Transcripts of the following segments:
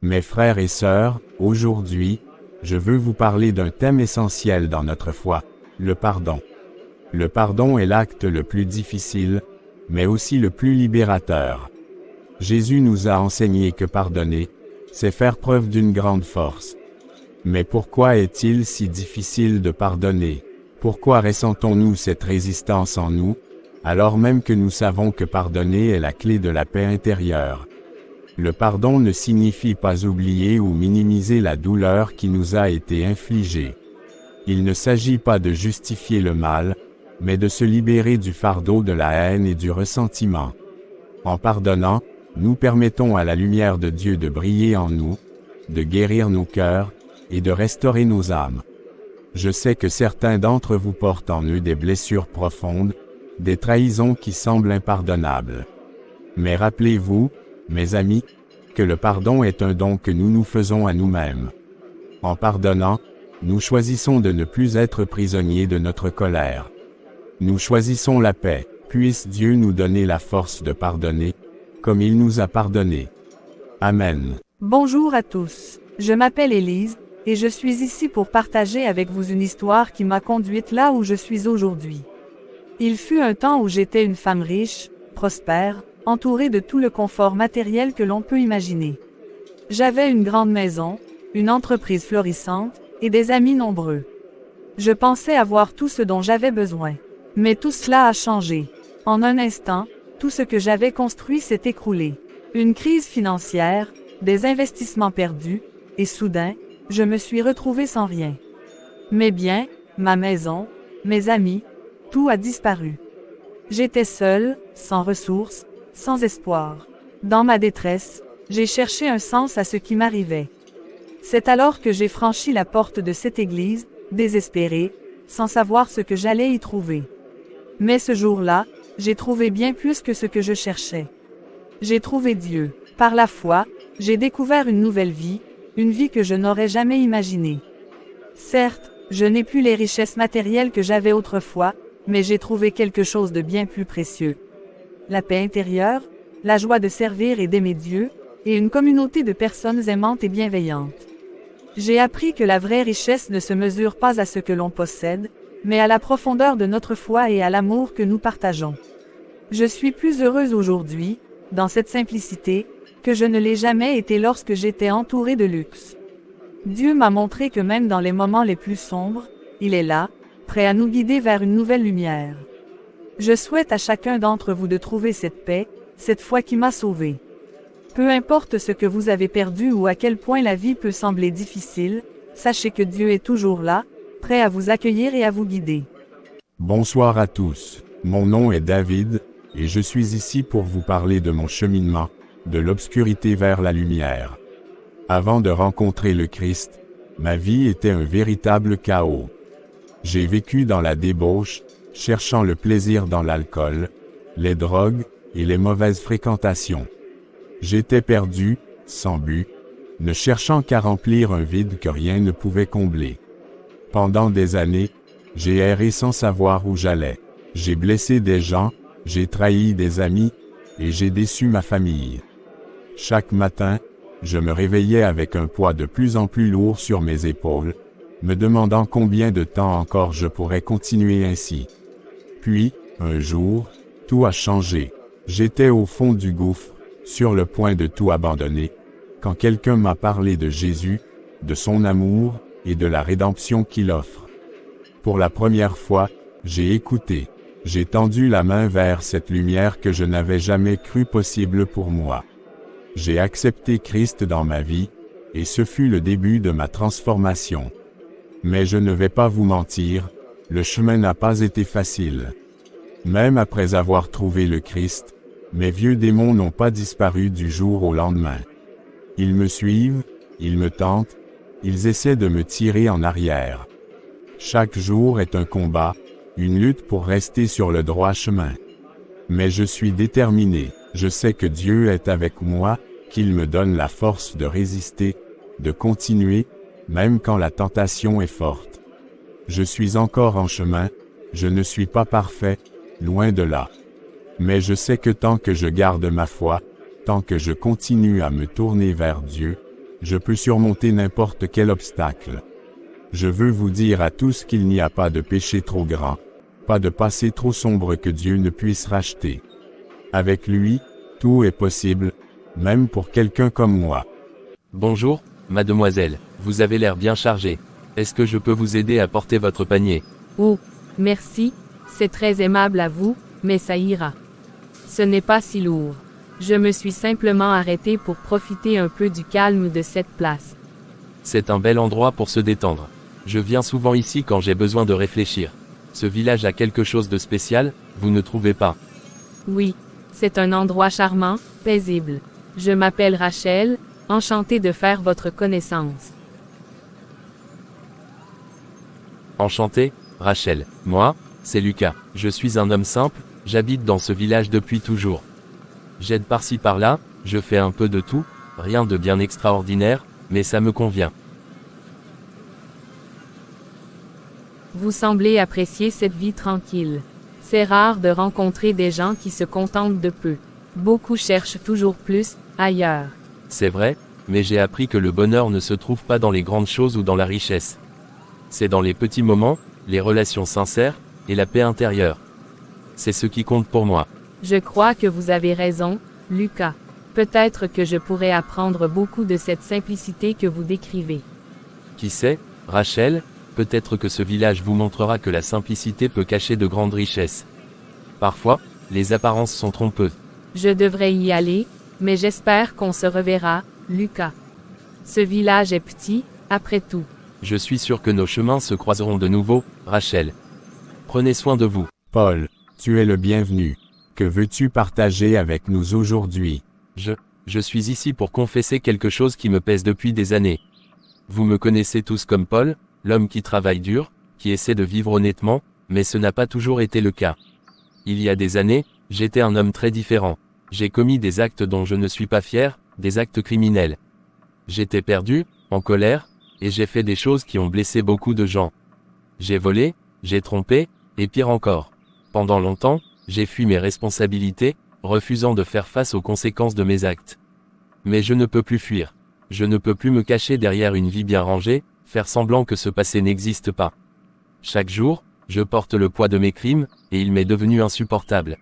Mes frères et sœurs, aujourd'hui, je veux vous parler d'un thème essentiel dans notre foi, le pardon. Le pardon est l'acte le plus difficile, mais aussi le plus libérateur. Jésus nous a enseigné que pardonner, c'est faire preuve d'une grande force. Mais pourquoi est-il si difficile de pardonner? Pourquoi ressentons-nous cette résistance en nous, alors même que nous savons que pardonner est la clé de la paix intérieure? Le pardon ne signifie pas oublier ou minimiser la douleur qui nous a été infligée. Il ne s'agit pas de justifier le mal, mais de se libérer du fardeau de la haine et du ressentiment. En pardonnant, nous permettons à la lumière de Dieu de briller en nous, de guérir nos cœurs, et de restaurer nos âmes. Je sais que certains d'entre vous portent en eux des blessures profondes, des trahisons qui semblent impardonnables. Mais rappelez-vous, mes amis, que le pardon est un don que nous nous faisons à nous-mêmes. En pardonnant, nous choisissons de ne plus être prisonniers de notre colère. Nous choisissons la paix. Puisse Dieu nous donner la force de pardonner, comme il nous a pardonné. Amen. Bonjour à tous. Je m'appelle Élise, et je suis ici pour partager avec vous une histoire qui m'a conduite là où je suis aujourd'hui. Il fut un temps où j'étais une femme riche, prospère, entourée de tout le confort matériel que l'on peut imaginer. J'avais une grande maison, une entreprise florissante, et des amis nombreux. Je pensais avoir tout ce dont j'avais besoin. Mais tout cela a changé. En un instant, tout ce que j'avais construit s'est écroulé. Une crise financière, des investissements perdus, et soudain, je me suis retrouvée sans rien. Mes biens, ma maison, mes amis, tout a disparu. J'étais seule, sans ressources, sans espoir. Dans ma détresse, j'ai cherché un sens à ce qui m'arrivait. C'est alors que j'ai franchi la porte de cette église, désespérée, sans savoir ce que j'allais y trouver. Mais ce jour-là, j'ai trouvé bien plus que ce que je cherchais. J'ai trouvé Dieu. Par la foi, j'ai découvert une nouvelle vie, une vie que je n'aurais jamais imaginée. Certes, je n'ai plus les richesses matérielles que j'avais autrefois, mais j'ai trouvé quelque chose de bien plus précieux. La paix intérieure, la joie de servir et d'aimer Dieu, et une communauté de personnes aimantes et bienveillantes. J'ai appris que la vraie richesse ne se mesure pas à ce que l'on possède, mais à la profondeur de notre foi et à l'amour que nous partageons. Je suis plus heureuse aujourd'hui, dans cette simplicité, que je ne l'ai jamais été lorsque j'étais entourée de luxe. Dieu m'a montré que même dans les moments les plus sombres, il est là, prêt à nous guider vers une nouvelle lumière. Je souhaite à chacun d'entre vous de trouver cette paix, cette foi qui m'a sauvée. Peu importe ce que vous avez perdu ou à quel point la vie peut sembler difficile, sachez que Dieu est toujours là, prêt à vous accueillir et à vous guider. Bonsoir à tous. Mon nom est David, et je suis ici pour vous parler de mon cheminement, de l'obscurité vers la lumière. Avant de rencontrer le Christ, ma vie était un véritable chaos. J'ai vécu dans la débauche, cherchant le plaisir dans l'alcool, les drogues et les mauvaises fréquentations. J'étais perdu, sans but, ne cherchant qu'à remplir un vide que rien ne pouvait combler. Pendant des années, j'ai erré sans savoir où j'allais. J'ai blessé des gens, j'ai trahi des amis, et j'ai déçu ma famille. Chaque matin, je me réveillais avec un poids de plus en plus lourd sur mes épaules, me demandant combien de temps encore je pourrais continuer ainsi. Puis, un jour, tout a changé. J'étais au fond du gouffre, sur le point de tout abandonner, quand quelqu'un m'a parlé de Jésus, de son amour, et de la rédemption qu'il offre. Pour la première fois, j'ai écouté. J'ai tendu la main vers cette lumière que je n'avais jamais cru possible pour moi. J'ai accepté Christ dans ma vie, et ce fut le début de ma transformation. Mais je ne vais pas vous mentir, le chemin n'a pas été facile. Même après avoir trouvé le Christ, mes vieux démons n'ont pas disparu du jour au lendemain. Ils me suivent, ils me tentent, ils essaient de me tirer en arrière. Chaque jour est un combat, une lutte pour rester sur le droit chemin. Mais je suis déterminé, je sais que Dieu est avec moi, qu'il me donne la force de résister, de continuer, même quand la tentation est forte. Je suis encore en chemin, je ne suis pas parfait, loin de là. Mais je sais que tant que je garde ma foi, tant que je continue à me tourner vers Dieu, Je peux surmonter n'importe quel obstacle. Je veux vous dire à tous qu'il n'y a pas de péché trop grand, pas de passé trop sombre que Dieu ne puisse racheter. Avec lui, tout est possible, même pour quelqu'un comme moi. Bonjour, mademoiselle, vous avez l'air bien chargée. Est-ce que je peux vous aider à porter votre panier? Oh, merci, c'est très aimable à vous, mais ça ira. Ce n'est pas si lourd. Je me suis simplement arrêté pour profiter un peu du calme de cette place. C'est un bel endroit pour se détendre. Je viens souvent ici quand j'ai besoin de réfléchir. Ce village a quelque chose de spécial, vous ne trouvez pas? Oui, c'est un endroit charmant, paisible. Je m'appelle Rachel, enchantée de faire votre connaissance. Enchanté, Rachel. Moi, c'est Lucas. Je suis un homme simple, j'habite dans ce village depuis toujours. J'aide par-ci par-là, je fais un peu de tout, rien de bien extraordinaire, mais ça me convient. Vous semblez apprécier cette vie tranquille. C'est rare de rencontrer des gens qui se contentent de peu. Beaucoup cherchent toujours plus, ailleurs. C'est vrai, mais j'ai appris que le bonheur ne se trouve pas dans les grandes choses ou dans la richesse. C'est dans les petits moments, les relations sincères, et la paix intérieure. C'est ce qui compte pour moi. Je crois que vous avez raison, Lucas. Peut-être que je pourrais apprendre beaucoup de cette simplicité que vous décrivez. Qui sait, Rachel, peut-être que ce village vous montrera que la simplicité peut cacher de grandes richesses. Parfois, les apparences sont trompeuses. Je devrais y aller, mais j'espère qu'on se reverra, Lucas. Ce village est petit, après tout. Je suis sûr que nos chemins se croiseront de nouveau, Rachel. Prenez soin de vous. Paul, tu es le bienvenu. Que veux-tu partager avec nous aujourd'hui? Je suis ici pour confesser quelque chose qui me pèse depuis des années. Vous me connaissez tous comme Paul, l'homme qui travaille dur, qui essaie de vivre honnêtement, mais ce n'a pas toujours été le cas. Il y a des années, j'étais un homme très différent. J'ai commis des actes dont je ne suis pas fier, des actes criminels. J'étais perdu, en colère, et j'ai fait des choses qui ont blessé beaucoup de gens. J'ai volé, j'ai trompé, et pire encore. Pendant longtemps, j'ai fui mes responsabilités, refusant de faire face aux conséquences de mes actes. Mais je ne peux plus fuir. Je ne peux plus me cacher derrière une vie bien rangée, faire semblant que ce passé n'existe pas. Chaque jour, je porte le poids de mes crimes, et il m'est devenu insupportable.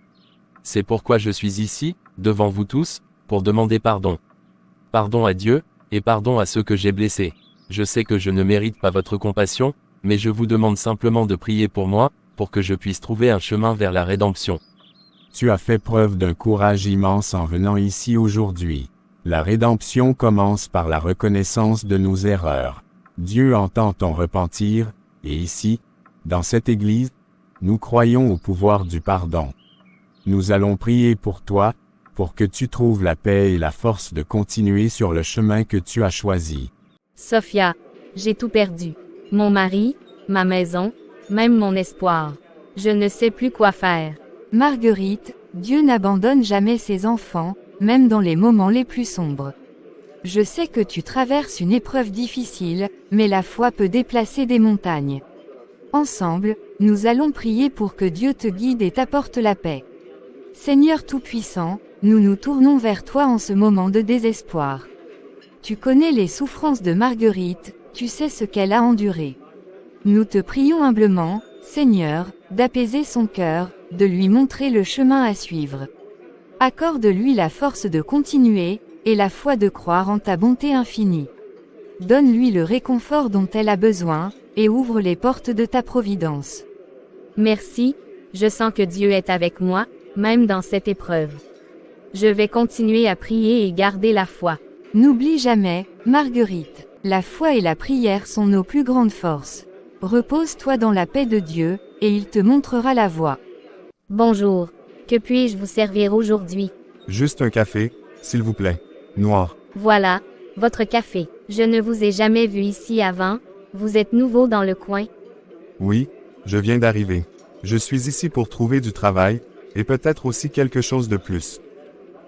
C'est pourquoi je suis ici, devant vous tous, pour demander pardon. Pardon à Dieu, et pardon à ceux que j'ai blessés. Je sais que je ne mérite pas votre compassion, mais je vous demande simplement de prier pour moi, pour que je puisse trouver un chemin vers la rédemption. Tu as fait preuve d'un courage immense en venant ici aujourd'hui. La rédemption commence par la reconnaissance de nos erreurs. Dieu entend ton repentir, et ici, dans cette Église, nous croyons au pouvoir du pardon. Nous allons prier pour toi, pour que tu trouves la paix et la force de continuer sur le chemin que tu as choisi. Sophia, j'ai tout perdu. Mon mari, ma maison, même mon espoir. Je ne sais plus quoi faire. Marguerite, Dieu n'abandonne jamais ses enfants, même dans les moments les plus sombres. Je sais que tu traverses une épreuve difficile, mais la foi peut déplacer des montagnes. Ensemble, nous allons prier pour que Dieu te guide et t'apporte la paix. Seigneur Tout-Puissant, nous nous tournons vers toi en ce moment de désespoir. Tu connais les souffrances de Marguerite, tu sais ce qu'elle a enduré. Nous te prions humblement, Seigneur, d'apaiser son cœur, de lui montrer le chemin à suivre. Accorde-lui la force de continuer, et la foi de croire en ta bonté infinie. Donne-lui le réconfort dont elle a besoin, et ouvre les portes de ta providence. Merci, je sens que Dieu est avec moi, même dans cette épreuve. Je vais continuer à prier et garder la foi. N'oublie jamais, Marguerite, la foi et la prière sont nos plus grandes forces. Repose-toi dans la paix de Dieu, et il te montrera la voie. Bonjour, que puis-je vous servir aujourd'hui? Juste un café, s'il vous plaît. Noir. Voilà, votre café. Je ne vous ai jamais vu ici avant, vous êtes nouveau dans le coin? Oui, je viens d'arriver. Je suis ici pour trouver du travail, et peut-être aussi quelque chose de plus.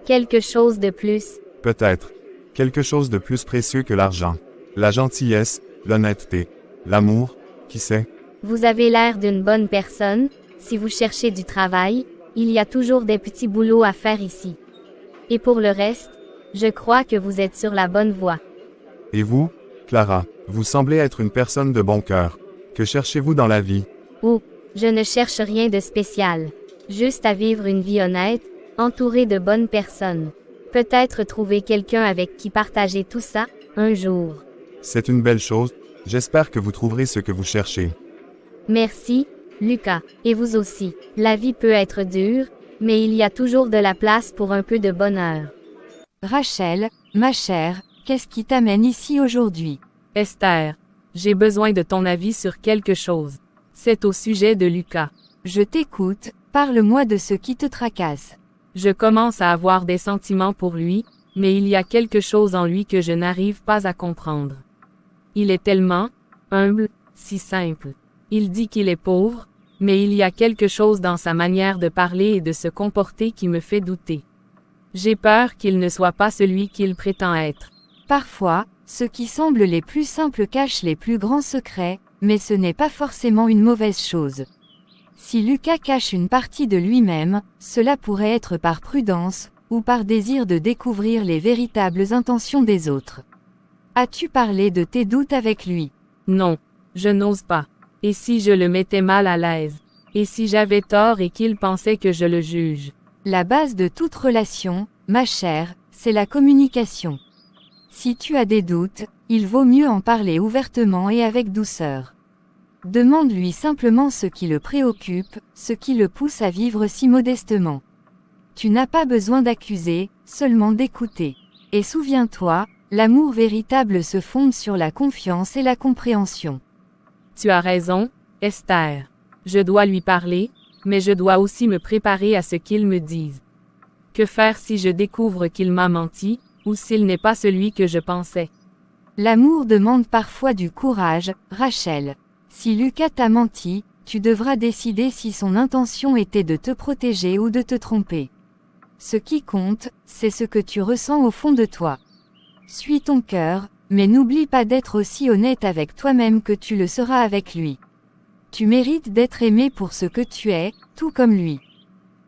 Quelque chose de plus? Peut-être. Quelque chose de plus précieux que l'argent. La gentillesse, l'honnêteté, l'amour, qui sait? Vous avez l'air d'une bonne personne, si vous cherchez du travail, il y a toujours des petits boulots à faire ici. Et pour le reste, je crois que vous êtes sur la bonne voie. Et vous, Clara, vous semblez être une personne de bon cœur. Que cherchez-vous dans la vie? Oh, je ne cherche rien de spécial. Juste à vivre une vie honnête, entourée de bonnes personnes. Peut-être trouver quelqu'un avec qui partager tout ça, un jour. C'est une belle chose, j'espère que vous trouverez ce que vous cherchez. Merci, Lucas, et vous aussi. La vie peut être dure, mais il y a toujours de la place pour un peu de bonheur. Rachel, ma chère, qu'est-ce qui t'amène ici aujourd'hui? Esther, j'ai besoin de ton avis sur quelque chose. C'est au sujet de Lucas. Je t'écoute, parle-moi de ce qui te tracasse. Je commence à avoir des sentiments pour lui, mais il y a quelque chose en lui que je n'arrive pas à comprendre. Il est tellement humble, si simple. Il dit qu'il est pauvre, mais il y a quelque chose dans sa manière de parler et de se comporter qui me fait douter. J'ai peur qu'il ne soit pas celui qu'il prétend être. Parfois, ce qui semble les plus simples cache les plus grands secrets, mais ce n'est pas forcément une mauvaise chose. Si Lucas cache une partie de lui-même, cela pourrait être par prudence, ou par désir de découvrir les véritables intentions des autres. As-tu parlé de tes doutes avec lui? Non, je n'ose pas. Et si je le mettais mal à l'aise? Et si j'avais tort et qu'il pensait que je le juge? La base de toute relation, ma chère, c'est la communication. Si tu as des doutes, il vaut mieux en parler ouvertement et avec douceur. Demande-lui simplement ce qui le préoccupe, ce qui le pousse à vivre si modestement. Tu n'as pas besoin d'accuser, seulement d'écouter. Et souviens-toi, l'amour véritable se fonde sur la confiance et la compréhension. Tu as raison, Esther. Je dois lui parler, mais je dois aussi me préparer à ce qu'il me dise. Que faire si je découvre qu'il m'a menti, ou s'il n'est pas celui que je pensais? L'amour demande parfois du courage, Rachel. Si Lucas t'a menti, tu devras décider si son intention était de te protéger ou de te tromper. Ce qui compte, c'est ce que tu ressens au fond de toi. Suis ton cœur, mais n'oublie pas d'être aussi honnête avec toi-même que tu le seras avec lui. Tu mérites d'être aimé pour ce que tu es, tout comme lui.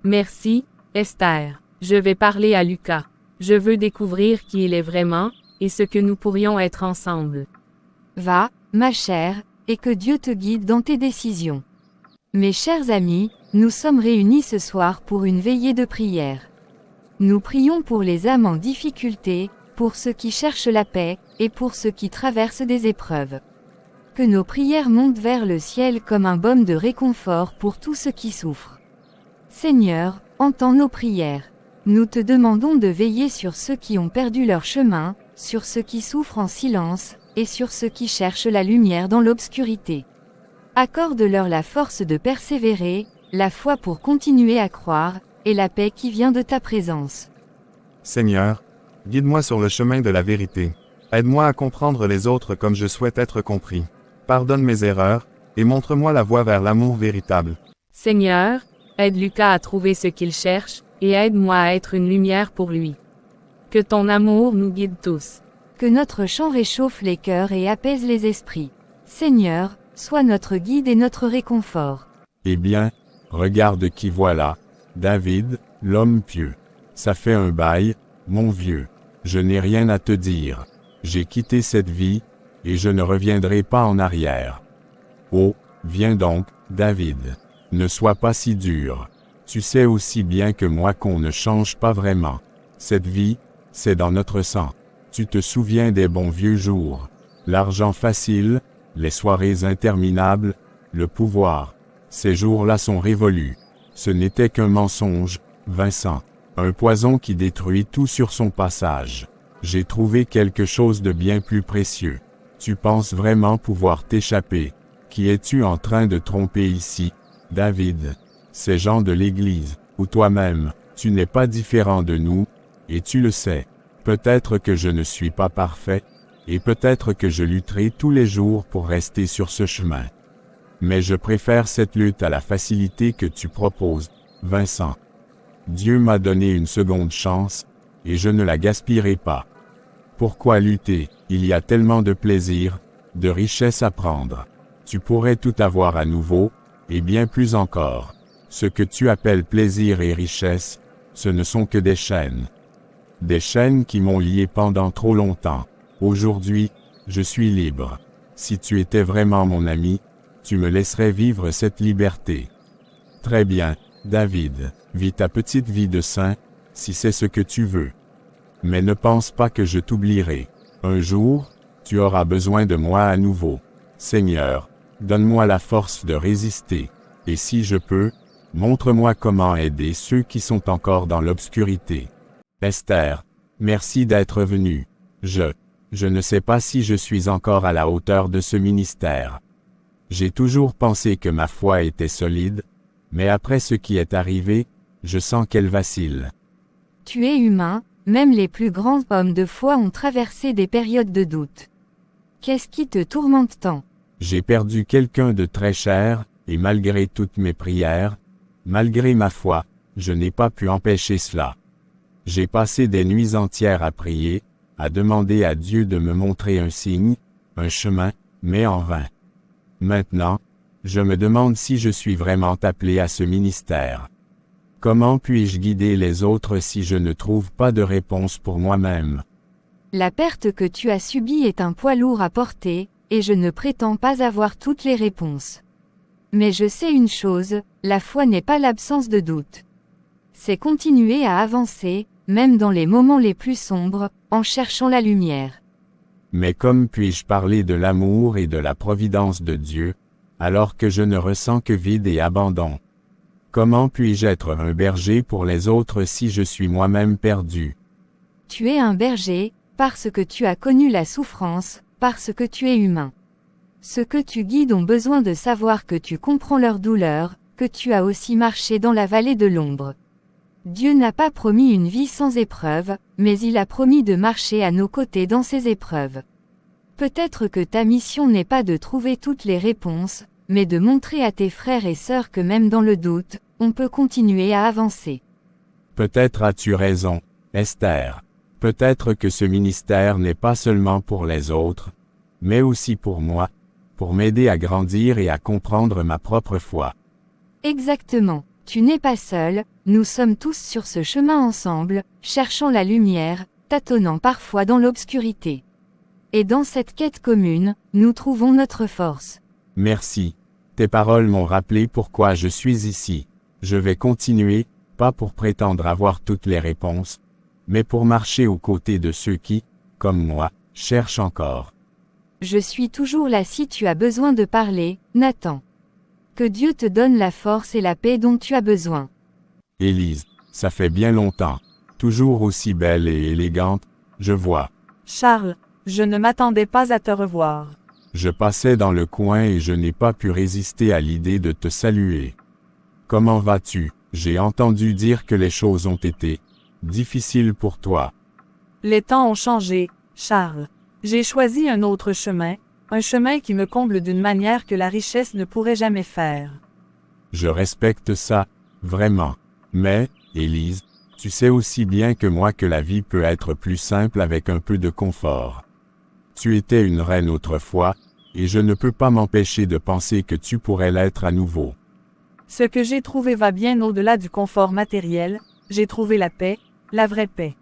Merci, Esther. Je vais parler à Lucas. Je veux découvrir qui il est vraiment, et ce que nous pourrions être ensemble. Va, ma chère, et que Dieu te guide dans tes décisions. Mes chers amis, nous sommes réunis ce soir pour une veillée de prière. Nous prions pour les âmes en difficulté, pour ceux qui cherchent la paix, et pour ceux qui traversent des épreuves. Que nos prières montent vers le ciel comme un baume de réconfort pour tous ceux qui souffrent. Seigneur, entends nos prières. Nous te demandons de veiller sur ceux qui ont perdu leur chemin, sur ceux qui souffrent en silence, et sur ceux qui cherchent la lumière dans l'obscurité. Accorde-leur la force de persévérer, la foi pour continuer à croire, et la paix qui vient de ta présence. Seigneur, guide-moi sur le chemin de la vérité. Aide-moi à comprendre les autres comme je souhaite être compris. Pardonne mes erreurs, et montre-moi la voie vers l'amour véritable. Seigneur, aide Lucas à trouver ce qu'il cherche, et aide-moi à être une lumière pour lui. Que ton amour nous guide tous. Que notre chant réchauffe les cœurs et apaise les esprits. Seigneur, sois notre guide et notre réconfort. Eh bien, regarde qui voilà. David, l'homme pieux. Ça fait un bail, mon vieux. Je n'ai rien à te dire. J'ai quitté cette vie, et je ne reviendrai pas en arrière. Oh, viens donc, David. Ne sois pas si dur. Tu sais aussi bien que moi qu'on ne change pas vraiment. Cette vie, c'est dans notre sang. Tu te souviens des bons vieux jours. L'argent facile, les soirées interminables, le pouvoir. Ces jours-là sont révolus. Ce n'était qu'un mensonge, Vincent. Un poison qui détruit tout sur son passage. J'ai trouvé quelque chose de bien plus précieux. Tu penses vraiment pouvoir t'échapper. Qui es-tu en train de tromper ici, David? Ces gens de l'Église, ou toi-même, tu n'es pas différent de nous, et tu le sais. Peut-être que je ne suis pas parfait, et peut-être que je lutterai tous les jours pour rester sur ce chemin. Mais je préfère cette lutte à la facilité que tu proposes, Vincent. Dieu m'a donné une seconde chance, et je ne la gaspillerai pas. Pourquoi lutter? Il y a tellement de plaisir, de richesse à prendre. Tu pourrais tout avoir à nouveau, et bien plus encore. Ce que tu appelles plaisir et richesse, ce ne sont que des chaînes. Des chaînes qui m'ont lié pendant trop longtemps. Aujourd'hui, je suis libre. Si tu étais vraiment mon ami, tu me laisserais vivre cette liberté. Très bien, David, vis ta petite vie de saint, si c'est ce que tu veux. Mais ne pense pas que je t'oublierai. Un jour, tu auras besoin de moi à nouveau. Seigneur, donne-moi la force de résister. Et si je peux, montre-moi comment aider ceux qui sont encore dans l'obscurité. Esther, merci d'être venue. Je ne sais pas si je suis encore à la hauteur de ce ministère. J'ai toujours pensé que ma foi était solide, mais après ce qui est arrivé, je sens qu'elle vacille. Tu es humain, même les plus grands hommes de foi ont traversé des périodes de doute. Qu'est-ce qui te tourmente tant? J'ai perdu quelqu'un de très cher, et malgré toutes mes prières, malgré ma foi, je n'ai pas pu empêcher cela. J'ai passé des nuits entières à prier, à demander à Dieu de me montrer un signe, un chemin, mais en vain. Maintenant, je me demande si je suis vraiment appelé à ce ministère. Comment puis-je guider les autres si je ne trouve pas de réponse pour moi-même? La perte que tu as subie est un poids lourd à porter, et je ne prétends pas avoir toutes les réponses. Mais je sais une chose, la foi n'est pas l'absence de doute. C'est continuer à avancer, même dans les moments les plus sombres, en cherchant la lumière. Mais comme puis-je parler de l'amour et de la providence de Dieu, alors que je ne ressens que vide et abandon? Comment puis-je être un berger pour les autres si je suis moi-même perdu? Tu es un berger, parce que tu as connu la souffrance, parce que tu es humain. Ceux que tu guides ont besoin de savoir que tu comprends leur douleur, que tu as aussi marché dans la vallée de l'ombre. Dieu n'a pas promis une vie sans épreuves, mais il a promis de marcher à nos côtés dans ces épreuves. Peut-être que ta mission n'est pas de trouver toutes les réponses, mais de montrer à tes frères et sœurs que même dans le doute, on peut continuer à avancer. Peut-être as-tu raison, Esther. Peut-être que ce ministère n'est pas seulement pour les autres, mais aussi pour moi, pour m'aider à grandir et à comprendre ma propre foi. Exactement. Tu n'es pas seul, nous sommes tous sur ce chemin ensemble, cherchant la lumière, tâtonnant parfois dans l'obscurité. Et dans cette quête commune, nous trouvons notre force. Merci. Tes paroles m'ont rappelé pourquoi je suis ici. Je vais continuer, pas pour prétendre avoir toutes les réponses, mais pour marcher aux côtés de ceux qui, comme moi, cherchent encore. Je suis toujours là si tu as besoin de parler, Nathan. Que Dieu te donne la force et la paix dont tu as besoin. Élise, ça fait bien longtemps. Toujours aussi belle et élégante, je vois. Charles, je ne m'attendais pas à te revoir. Je passais dans le coin et je n'ai pas pu résister à l'idée de te saluer. Comment vas-tu? J'ai entendu dire que les choses ont été difficiles pour toi. Les temps ont changé, Charles. J'ai choisi un autre chemin, un chemin qui me comble d'une manière que la richesse ne pourrait jamais faire. Je respecte ça, vraiment. Mais, Élise, tu sais aussi bien que moi que la vie peut être plus simple avec un peu de confort. Tu étais une reine autrefois, et je ne peux pas m'empêcher de penser que tu pourrais l'être à nouveau. Ce que j'ai trouvé va bien au-delà du confort matériel, j'ai trouvé la paix, la vraie paix.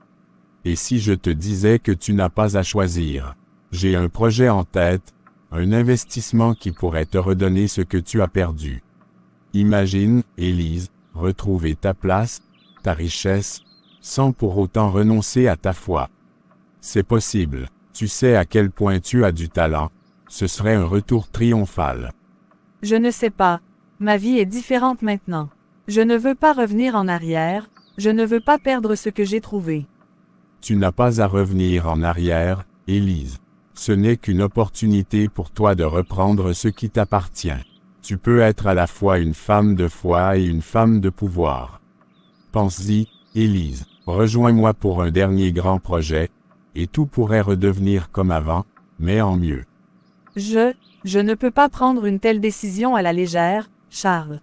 Et si je te disais que tu n'as pas à choisir? J'ai un projet en tête, un investissement qui pourrait te redonner ce que tu as perdu. Imagine, Élise, retrouver ta place, ta richesse, sans pour autant renoncer à ta foi. C'est possible. Tu sais à quel point tu as du talent. Ce serait un retour triomphal. Je ne sais pas. Ma vie est différente maintenant. Je ne veux pas revenir en arrière, je ne veux pas perdre ce que j'ai trouvé. Tu n'as pas à revenir en arrière, Élise. Ce n'est qu'une opportunité pour toi de reprendre ce qui t'appartient. Tu peux être à la fois une femme de foi et une femme de pouvoir. Pense-y, Élise, rejoins-moi pour un dernier grand projet, et tout pourrait redevenir comme avant, mais en mieux. Je ne peux pas prendre une telle décision à la légère, Charles.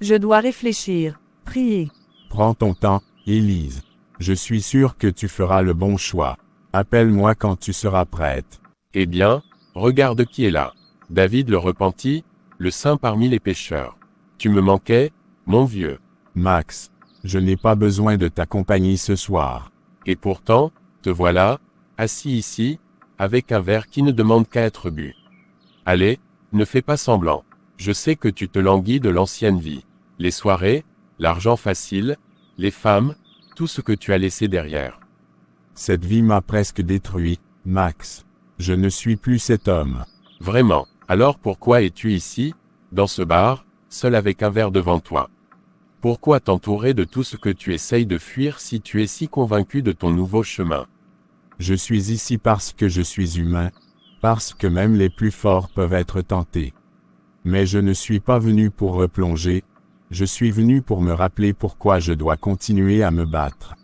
Je dois réfléchir, prier. Prends ton temps, Élise. Je suis sûr que tu feras le bon choix. Appelle-moi quand tu seras prête. Eh bien, regarde qui est là. David le repenti, le saint parmi les pécheurs. Tu me manquais, mon vieux. Max, je n'ai pas besoin de ta compagnie ce soir. Et pourtant, te voilà, assis ici, avec un verre qui ne demande qu'à être bu. Allez, ne fais pas semblant. Je sais que tu te languis de l'ancienne vie. Les soirées, l'argent facile, les femmes, tout ce que tu as laissé derrière. Cette vie m'a presque détruit, Max. Je ne suis plus cet homme. Vraiment. Alors pourquoi es-tu ici, dans ce bar, seul avec un verre devant toi? Pourquoi t'entourer de tout ce que tu essayes de fuir si tu es si convaincu de ton nouveau chemin? Je suis ici parce que je suis humain, parce que même les plus forts peuvent être tentés. Mais je ne suis pas venu pour replonger, je suis venu pour me rappeler pourquoi je dois continuer à me battre.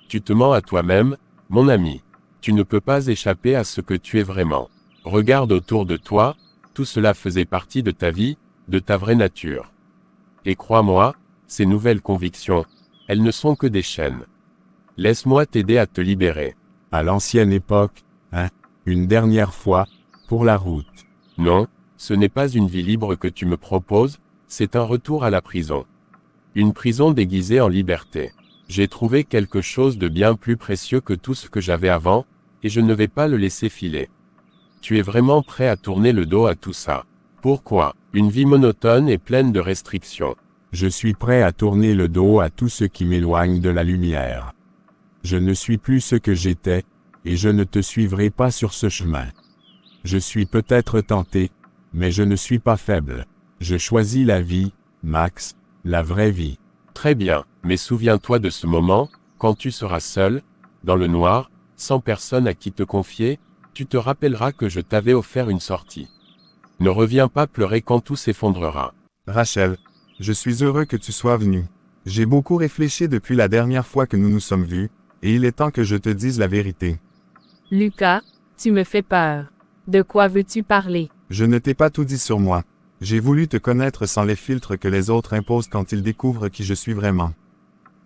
Tu te mens à toi-même, mon ami. Tu ne peux pas échapper à ce que tu es vraiment. Regarde autour de toi, tout cela faisait partie de ta vie, de ta vraie nature. Et crois-moi, ces nouvelles convictions, elles ne sont que des chaînes. Laisse-moi t'aider à te libérer. À l'ancienne époque, une dernière fois, pour la route. Non, ce n'est pas une vie libre que tu me proposes, c'est un retour à la prison. Une prison déguisée en liberté. J'ai trouvé quelque chose de bien plus précieux que tout ce que j'avais avant, et je ne vais pas le laisser filer. Tu es vraiment prêt à tourner le dos à tout ça. Pourquoi? Une vie monotone et pleine de restrictions. Je suis prêt à tourner le dos à tout ce qui m'éloigne de la lumière. Je ne suis plus ce que j'étais, et je ne te suivrai pas sur ce chemin. Je suis peut-être tenté, mais je ne suis pas faible. Je choisis la vie, Max, la vraie vie. Très bien, mais souviens-toi de ce moment, quand tu seras seul, dans le noir, sans personne à qui te confier, tu te rappelleras que je t'avais offert une sortie. Ne reviens pas pleurer quand tout s'effondrera. Rachel, je suis heureux que tu sois venue. J'ai beaucoup réfléchi depuis la dernière fois que nous nous sommes vus, et il est temps que je te dise la vérité. Lucas, tu me fais peur. De quoi veux-tu parler? Je ne t'ai pas tout dit sur moi. J'ai voulu te connaître sans les filtres que les autres imposent quand ils découvrent qui je suis vraiment.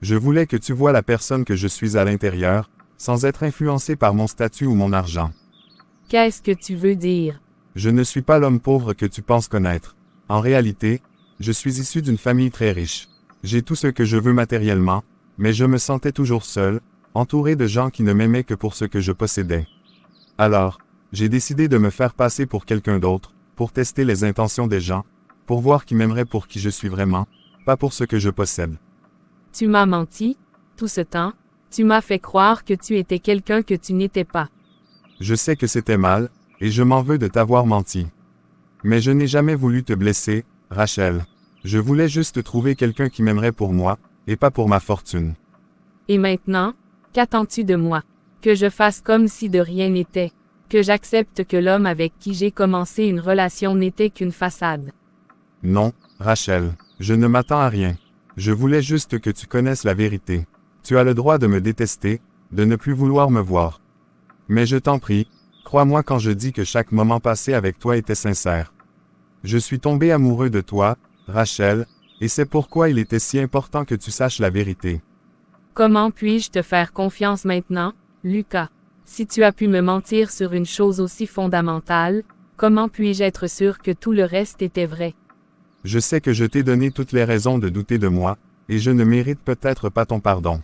Je voulais que tu vois la personne que je suis à l'intérieur, sans être influencé par mon statut ou mon argent. Qu'est-ce que tu veux dire? Je ne suis pas l'homme pauvre que tu penses connaître. En réalité, je suis issu d'une famille très riche. J'ai tout ce que je veux matériellement, mais je me sentais toujours seul, entouré de gens qui ne m'aimaient que pour ce que je possédais. Alors, j'ai décidé de me faire passer pour quelqu'un d'autre, pour tester les intentions des gens, pour voir qui m'aimerait pour qui je suis vraiment, pas pour ce que je possède. Tu m'as menti, tout ce temps, tu m'as fait croire que tu étais quelqu'un que tu n'étais pas. Je sais que c'était mal, et je m'en veux de t'avoir menti. Mais je n'ai jamais voulu te blesser, Rachel. Je voulais juste trouver quelqu'un qui m'aimerait pour moi, et pas pour ma fortune. Et maintenant, qu'attends-tu de moi? Que je fasse comme si de rien n'était? Que j'accepte que l'homme avec qui j'ai commencé une relation n'était qu'une façade? Non, Rachel, je ne m'attends à rien. Je voulais juste que tu connaisses la vérité. Tu as le droit de me détester, de ne plus vouloir me voir. Mais je t'en prie, crois-moi quand je dis que chaque moment passé avec toi était sincère. Je suis tombé amoureux de toi, Rachel, et c'est pourquoi il était si important que tu saches la vérité. Comment puis-je te faire confiance maintenant, Lucas? Si tu as pu me mentir sur une chose aussi fondamentale, comment puis-je être sûr que tout le reste était vrai? Je sais que je t'ai donné toutes les raisons de douter de moi, et je ne mérite peut-être pas ton pardon.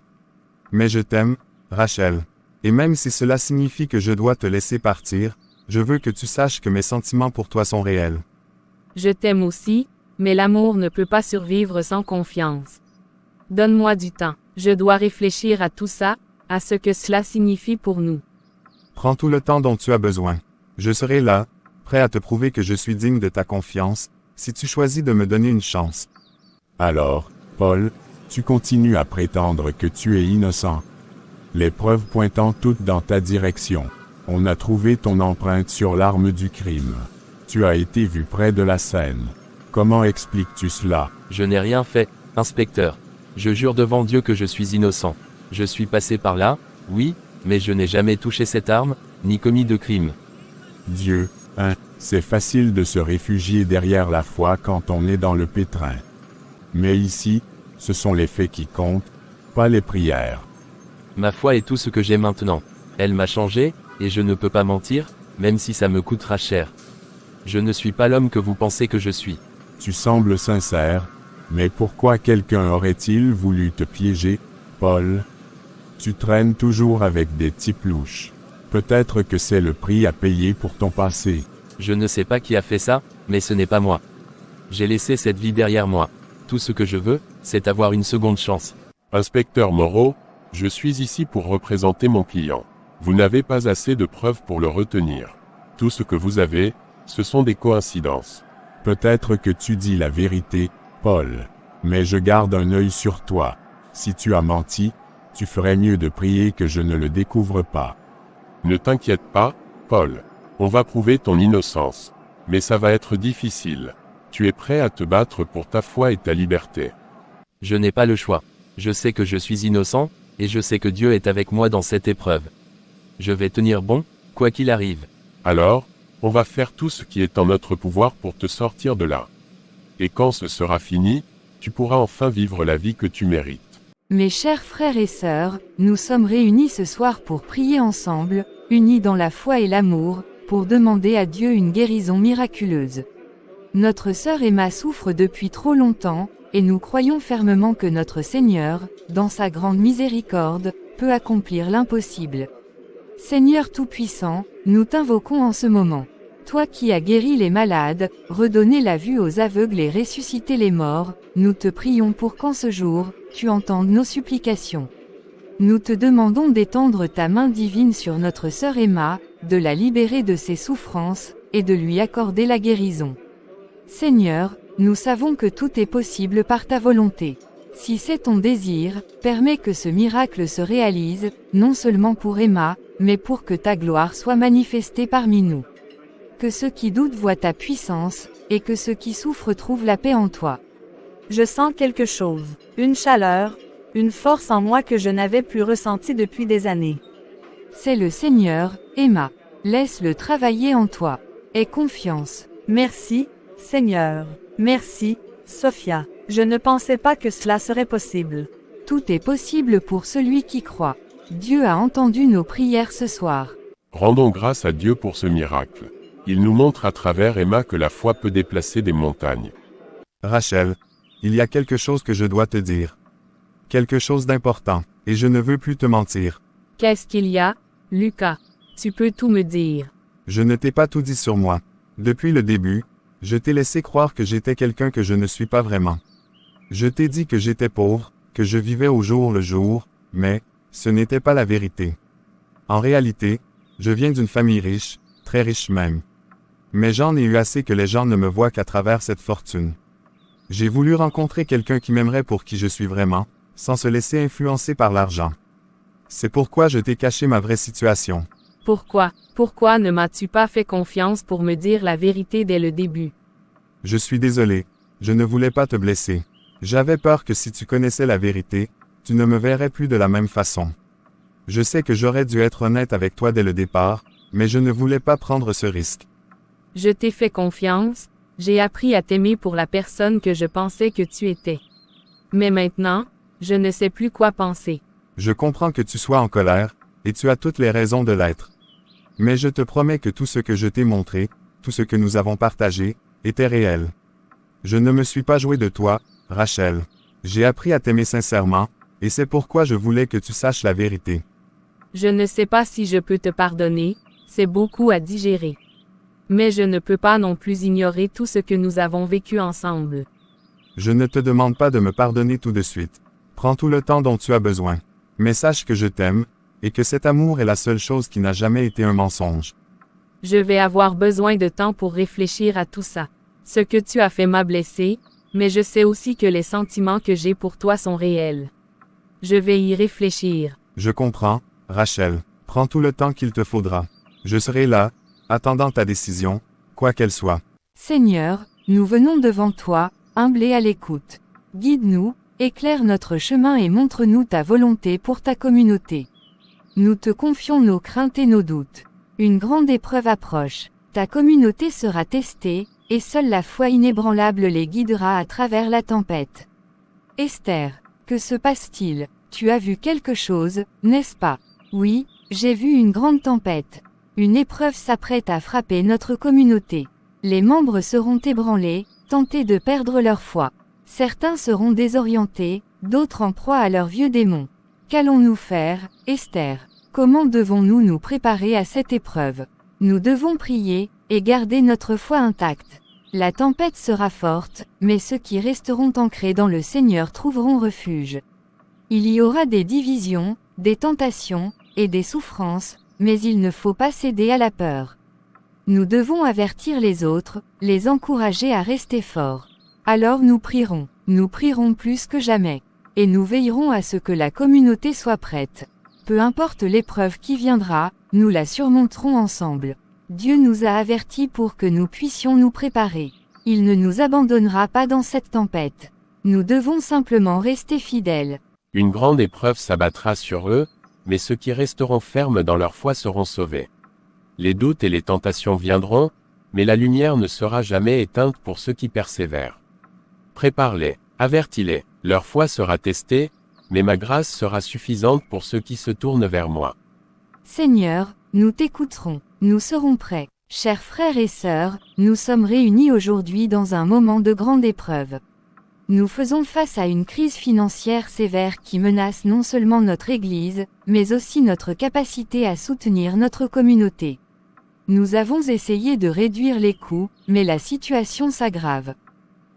Mais je t'aime, Rachel. Et même si cela signifie que je dois te laisser partir, je veux que tu saches que mes sentiments pour toi sont réels. Je t'aime aussi, mais l'amour ne peut pas survivre sans confiance. Donne-moi du temps. Je dois réfléchir à tout ça, à ce que cela signifie pour nous. Prends tout le temps dont tu as besoin. Je serai là, prêt à te prouver que je suis digne de ta confiance, si tu choisis de me donner une chance. Alors, Paul, tu continues à prétendre que tu es innocent. Les preuves pointant toutes dans ta direction. On a trouvé ton empreinte sur l'arme du crime. Tu as été vu près de la scène. Comment expliques-tu cela? Je n'ai rien fait, inspecteur. Je jure devant Dieu que je suis innocent. Je suis passé par là, oui, mais je n'ai jamais touché cette arme, ni commis de crime. Dieu, c'est facile de se réfugier derrière la foi quand on est dans le pétrin. Mais ici, ce sont les faits qui comptent, pas les prières. Ma foi est tout ce que j'ai maintenant. Elle m'a changé, et je ne peux pas mentir, même si ça me coûtera cher. Je ne suis pas l'homme que vous pensez que je suis. Tu sembles sincère, mais pourquoi quelqu'un aurait-il voulu te piéger, Paul? Tu traînes toujours avec des types louches. Peut-être que c'est le prix à payer pour ton passé. Je ne sais pas qui a fait ça, mais ce n'est pas moi. J'ai laissé cette vie derrière moi. Tout ce que je veux, c'est avoir une seconde chance. Inspecteur Moreau, je suis ici pour représenter mon client. Vous n'avez pas assez de preuves pour le retenir. Tout ce que vous avez, ce sont des coïncidences. Peut-être que tu dis la vérité, Paul. Mais je garde un œil sur toi. Si tu as menti, tu ferais mieux de prier que je ne le découvre pas. Ne t'inquiète pas, Paul. On va prouver ton innocence. Mais ça va être difficile. Tu es prêt à te battre pour ta foi et ta liberté. Je n'ai pas le choix. Je sais que je suis innocent, et je sais que Dieu est avec moi dans cette épreuve. Je vais tenir bon, quoi qu'il arrive. Alors, on va faire tout ce qui est en notre pouvoir pour te sortir de là. Et quand ce sera fini, tu pourras enfin vivre la vie que tu mérites. Mes chers frères et sœurs, nous sommes réunis ce soir pour prier ensemble, unis dans la foi et l'amour, pour demander à Dieu une guérison miraculeuse. Notre sœur Emma souffre depuis trop longtemps, et nous croyons fermement que notre Seigneur, dans sa grande miséricorde, peut accomplir l'impossible. Seigneur Tout-Puissant, nous t'invoquons en ce moment. Toi qui as guéri les malades, redonné la vue aux aveugles et ressuscité les morts, nous te prions pour qu'en ce jour, tu entendes nos supplications. Nous te demandons d'étendre ta main divine sur notre sœur Emma, de la libérer de ses souffrances, et de lui accorder la guérison. Seigneur, nous savons que tout est possible par ta volonté. Si c'est ton désir, permets que ce miracle se réalise, non seulement pour Emma, mais pour que ta gloire soit manifestée parmi nous. Que ceux qui doutent voient ta puissance, et que ceux qui souffrent trouvent la paix en toi. Je sens quelque chose, une chaleur, une force en moi que je n'avais plus ressentie depuis des années. C'est le Seigneur, Emma. Laisse-le travailler en toi. Aie confiance. Merci, Seigneur. Merci, Sophia. Je ne pensais pas que cela serait possible. Tout est possible pour celui qui croit. Dieu a entendu nos prières ce soir. Rendons grâce à Dieu pour ce miracle. Il nous montre à travers Emma que la foi peut déplacer des montagnes. Rachel, il y a quelque chose que je dois te dire. Quelque chose d'important, et je ne veux plus te mentir. Qu'est-ce qu'il y a, Lucas? Tu peux tout me dire. Je ne t'ai pas tout dit sur moi. Depuis le début, je t'ai laissé croire que j'étais quelqu'un que je ne suis pas vraiment. Je t'ai dit que j'étais pauvre, que je vivais au jour le jour, mais ce n'était pas la vérité. En réalité, je viens d'une famille riche, très riche même. Mais j'en ai eu assez que les gens ne me voient qu'à travers cette fortune. J'ai voulu rencontrer quelqu'un qui m'aimerait pour qui je suis vraiment, sans se laisser influencer par l'argent. C'est pourquoi je t'ai caché ma vraie situation. Pourquoi ne m'as-tu pas fait confiance pour me dire la vérité dès le début? Je suis désolé, je ne voulais pas te blesser. J'avais peur que si tu connaissais la vérité, tu ne me verrais plus de la même façon. Je sais que j'aurais dû être honnête avec toi dès le départ, mais je ne voulais pas prendre ce risque. Je t'ai fait confiance, j'ai appris à t'aimer pour la personne que je pensais que tu étais. Mais maintenant, je ne sais plus quoi penser. Je comprends que tu sois en colère, et tu as toutes les raisons de l'être. Mais je te promets que tout ce que je t'ai montré, tout ce que nous avons partagé, était réel. Je ne me suis pas joué de toi, Rachel. J'ai appris à t'aimer sincèrement, et c'est pourquoi je voulais que tu saches la vérité. Je ne sais pas si je peux te pardonner, c'est beaucoup à digérer. Mais je ne peux pas non plus ignorer tout ce que nous avons vécu ensemble. Je ne te demande pas de me pardonner tout de suite. Prends tout le temps dont tu as besoin. Mais sache que je t'aime, et que cet amour est la seule chose qui n'a jamais été un mensonge. Je vais avoir besoin de temps pour réfléchir à tout ça. Ce que tu as fait m'a blessé, mais je sais aussi que les sentiments que j'ai pour toi sont réels. Je vais y réfléchir. Je comprends, Rachel. Prends tout le temps qu'il te faudra. Je serai là, attendant ta décision, quoi qu'elle soit. Seigneur, nous venons devant toi, humblés à l'écoute. Guide-nous, éclaire notre chemin et montre-nous ta volonté pour ta communauté. Nous te confions nos craintes et nos doutes. Une grande épreuve approche. Ta communauté sera testée, et seule la foi inébranlable les guidera à travers la tempête. Esther, que se passe-t-il? Tu as vu quelque chose, n'est-ce pas? Oui, j'ai vu une grande tempête. Une épreuve s'apprête à frapper notre communauté. Les membres seront ébranlés, tentés de perdre leur foi. Certains seront désorientés, d'autres en proie à leurs vieux démons. Qu'allons-nous faire, Esther? Comment devons-nous nous préparer à cette épreuve? Nous devons prier, et garder notre foi intacte. La tempête sera forte, mais ceux qui resteront ancrés dans le Seigneur trouveront refuge. Il y aura des divisions, des tentations, et des souffrances, mais il ne faut pas céder à la peur. Nous devons avertir les autres, les encourager à rester forts. Alors nous prierons plus que jamais. Et nous veillerons à ce que la communauté soit prête. Peu importe l'épreuve qui viendra, nous la surmonterons ensemble. Dieu nous a avertis pour que nous puissions nous préparer. Il ne nous abandonnera pas dans cette tempête. Nous devons simplement rester fidèles. Une grande épreuve s'abattra sur eux, mais ceux qui resteront fermes dans leur foi seront sauvés. Les doutes et les tentations viendront, mais la lumière ne sera jamais éteinte pour ceux qui persévèrent. Prépare-les, avertis-les, leur foi sera testée, mais ma grâce sera suffisante pour ceux qui se tournent vers moi. Seigneur, nous t'écouterons, nous serons prêts. Chers frères et sœurs, nous sommes réunis aujourd'hui dans un moment de grande épreuve. Nous faisons face à une crise financière sévère qui menace non seulement notre Église, mais aussi notre capacité à soutenir notre communauté. Nous avons essayé de réduire les coûts, mais la situation s'aggrave.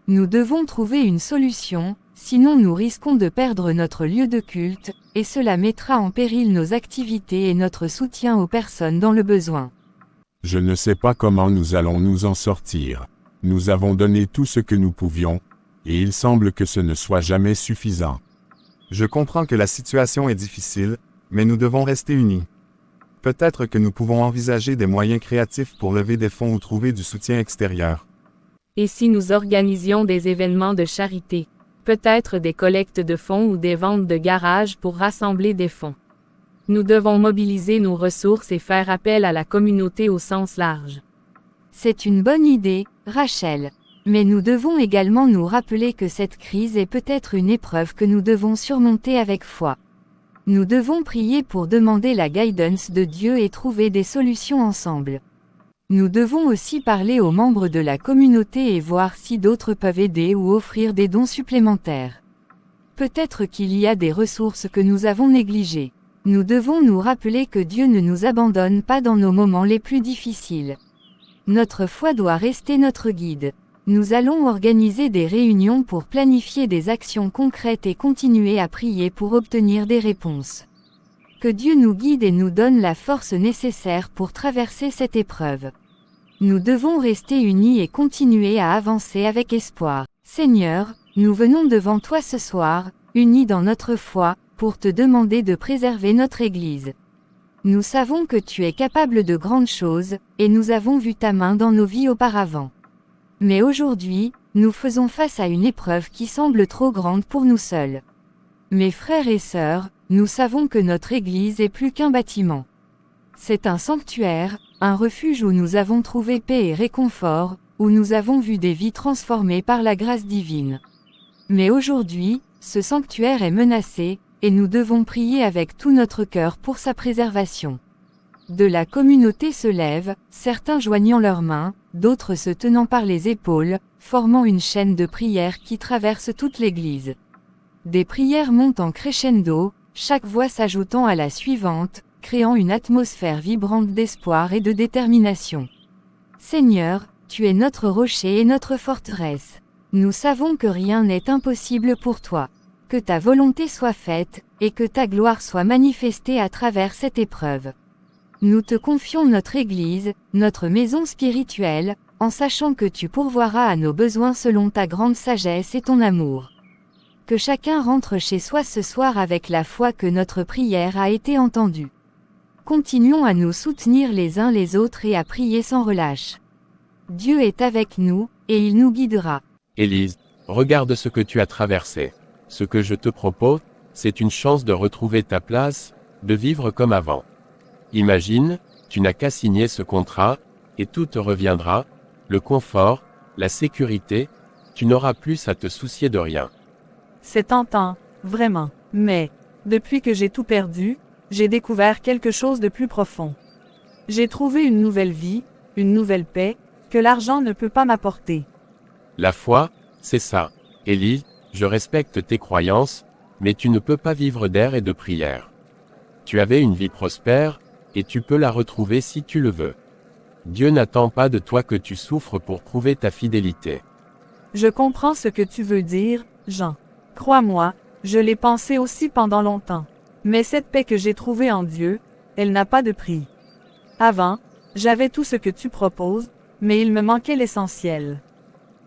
Nous devons trouver une solution, sinon nous risquons de perdre notre lieu de culte, et cela mettra en péril nos activités et notre soutien aux personnes dans le besoin. Je ne sais pas comment nous allons nous en sortir. Nous avons donné tout ce que nous pouvions, et il semble que ce ne soit jamais suffisant. Je comprends que la situation est difficile, mais nous devons rester unis. Peut-être que nous pouvons envisager des moyens créatifs pour lever des fonds ou trouver du soutien extérieur. Et si nous organisions des événements de charité? Peut-être des collectes de fonds ou des ventes de garage pour rassembler des fonds. Nous devons mobiliser nos ressources et faire appel à la communauté au sens large. C'est une bonne idée, Rachel. Mais nous devons également nous rappeler que cette crise est peut-être une épreuve que nous devons surmonter avec foi. Nous devons prier pour demander la guidance de Dieu et trouver des solutions ensemble. Nous devons aussi parler aux membres de la communauté et voir si d'autres peuvent aider ou offrir des dons supplémentaires. Peut-être qu'il y a des ressources que nous avons négligées. Nous devons nous rappeler que Dieu ne nous abandonne pas dans nos moments les plus difficiles. Notre foi doit rester notre guide. Nous allons organiser des réunions pour planifier des actions concrètes et continuer à prier pour obtenir des réponses. Que Dieu nous guide et nous donne la force nécessaire pour traverser cette épreuve. Nous devons rester unis et continuer à avancer avec espoir. Seigneur, nous venons devant toi ce soir, unis dans notre foi, pour te demander de préserver notre Église. Nous savons que tu es capable de grandes choses, et nous avons vu ta main dans nos vies auparavant. Mais aujourd'hui, nous faisons face à une épreuve qui semble trop grande pour nous seuls. Mes frères et sœurs, nous savons que notre Église est plus qu'un bâtiment. C'est un sanctuaire, un refuge où nous avons trouvé paix et réconfort, où nous avons vu des vies transformées par la grâce divine. Mais aujourd'hui, ce sanctuaire est menacé, et nous devons prier avec tout notre cœur pour sa préservation. De la communauté se lèvent, certains joignant leurs mains, d'autres se tenant par les épaules, formant une chaîne de prières qui traverse toute l'Église. Des prières montent en crescendo, chaque voix s'ajoutant à la suivante, créant une atmosphère vibrante d'espoir et de détermination. Seigneur, tu es notre rocher et notre forteresse. Nous savons que rien n'est impossible pour toi. Que ta volonté soit faite, et que ta gloire soit manifestée à travers cette épreuve. Nous te confions notre Église, notre maison spirituelle, en sachant que tu pourvoiras à nos besoins selon ta grande sagesse et ton amour. Que chacun rentre chez soi ce soir avec la foi que notre prière a été entendue. Continuons à nous soutenir les uns les autres et à prier sans relâche. Dieu est avec nous, et il nous guidera. Élise, regarde ce que tu as traversé. Ce que je te propose, c'est une chance de retrouver ta place, de vivre comme avant. Imagine, tu n'as qu'à signer ce contrat, et tout te reviendra, le confort, la sécurité, tu n'auras plus à te soucier de rien. C'est tentant, vraiment. Mais, depuis que j'ai tout perdu, j'ai découvert quelque chose de plus profond. J'ai trouvé une nouvelle vie, une nouvelle paix, que l'argent ne peut pas m'apporter. La foi, c'est ça. Élise, je respecte tes croyances, mais tu ne peux pas vivre d'air et de prière. Tu avais une vie prospère, et tu peux la retrouver si tu le veux. Dieu n'attend pas de toi que tu souffres pour prouver ta fidélité. Je comprends ce que tu veux dire, Jean. Crois-moi, je l'ai pensé aussi pendant longtemps. Mais cette paix que j'ai trouvée en Dieu, elle n'a pas de prix. Avant, j'avais tout ce que tu proposes, mais il me manquait l'essentiel.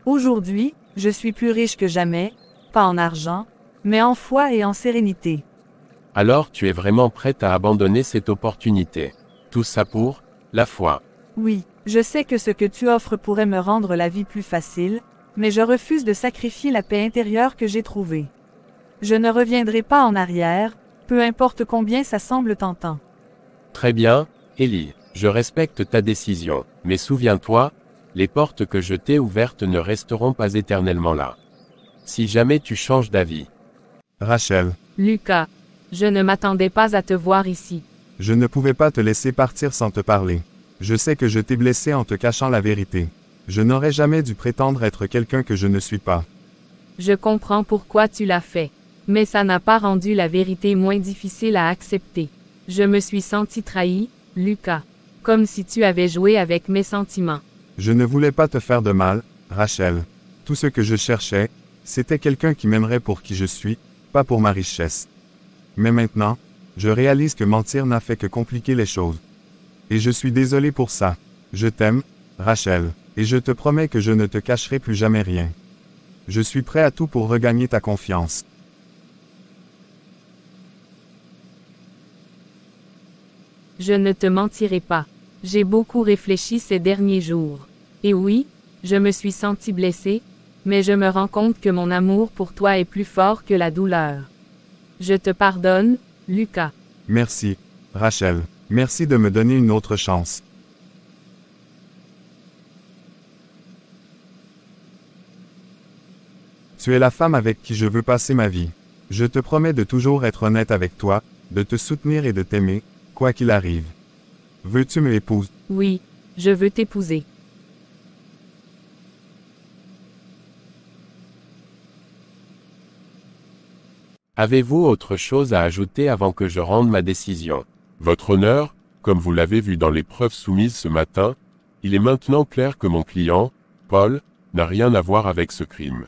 Aujourd'hui, je suis plus riche que jamais, pas en argent, mais en foi et en sérénité. Alors tu es vraiment prête à abandonner cette opportunité. Tout ça pour la foi. Oui, je sais que ce que tu offres pourrait me rendre la vie plus facile, mais je refuse de sacrifier la paix intérieure que j'ai trouvée. Je ne reviendrai pas en arrière, peu importe combien ça semble tentant. Très bien, Élie, je respecte ta décision, mais souviens-toi, les portes que je t'ai ouvertes ne resteront pas éternellement là. Si jamais tu changes d'avis. Rachel, Lucas, je ne m'attendais pas à te voir ici. je ne pouvais pas te laisser partir sans te parler. Je sais que je t'ai blessé en te cachant la vérité. Je n'aurais jamais dû prétendre être quelqu'un que je ne suis pas. Je comprends pourquoi tu l'as fait. Mais ça n'a pas rendu la vérité moins difficile à accepter. Je me suis senti trahi, Lucas. Comme si tu avais joué avec mes sentiments. Je ne voulais pas te faire de mal, Rachel. Tout ce que je cherchais, c'était quelqu'un qui m'aimerait pour qui je suis, pas pour ma richesse. Mais maintenant, je réalise que mentir n'a fait que compliquer les choses. Et je suis désolé pour ça. Je t'aime, Rachel, et je te promets que je ne te cacherai plus jamais rien. Je suis prêt à tout pour regagner ta confiance. Je ne te mentirai pas. J'ai beaucoup réfléchi ces derniers jours. Et oui, je me suis senti blessé, mais je me rends compte que mon amour pour toi est plus fort que la douleur. Je te pardonne, Lucas. Merci, Rachel. Merci de me donner une autre chance. Tu es la femme avec qui je veux passer ma vie. Je te promets de toujours être honnête avec toi, de te soutenir et de t'aimer, quoi qu'il arrive. Veux-tu me épouser? Oui, je veux t'épouser. Avez-vous autre chose à ajouter avant que je rende ma décision? Votre honneur, comme vous l'avez vu dans les preuves soumises ce matin, il est maintenant clair que mon client, Paul, n'a rien à voir avec ce crime.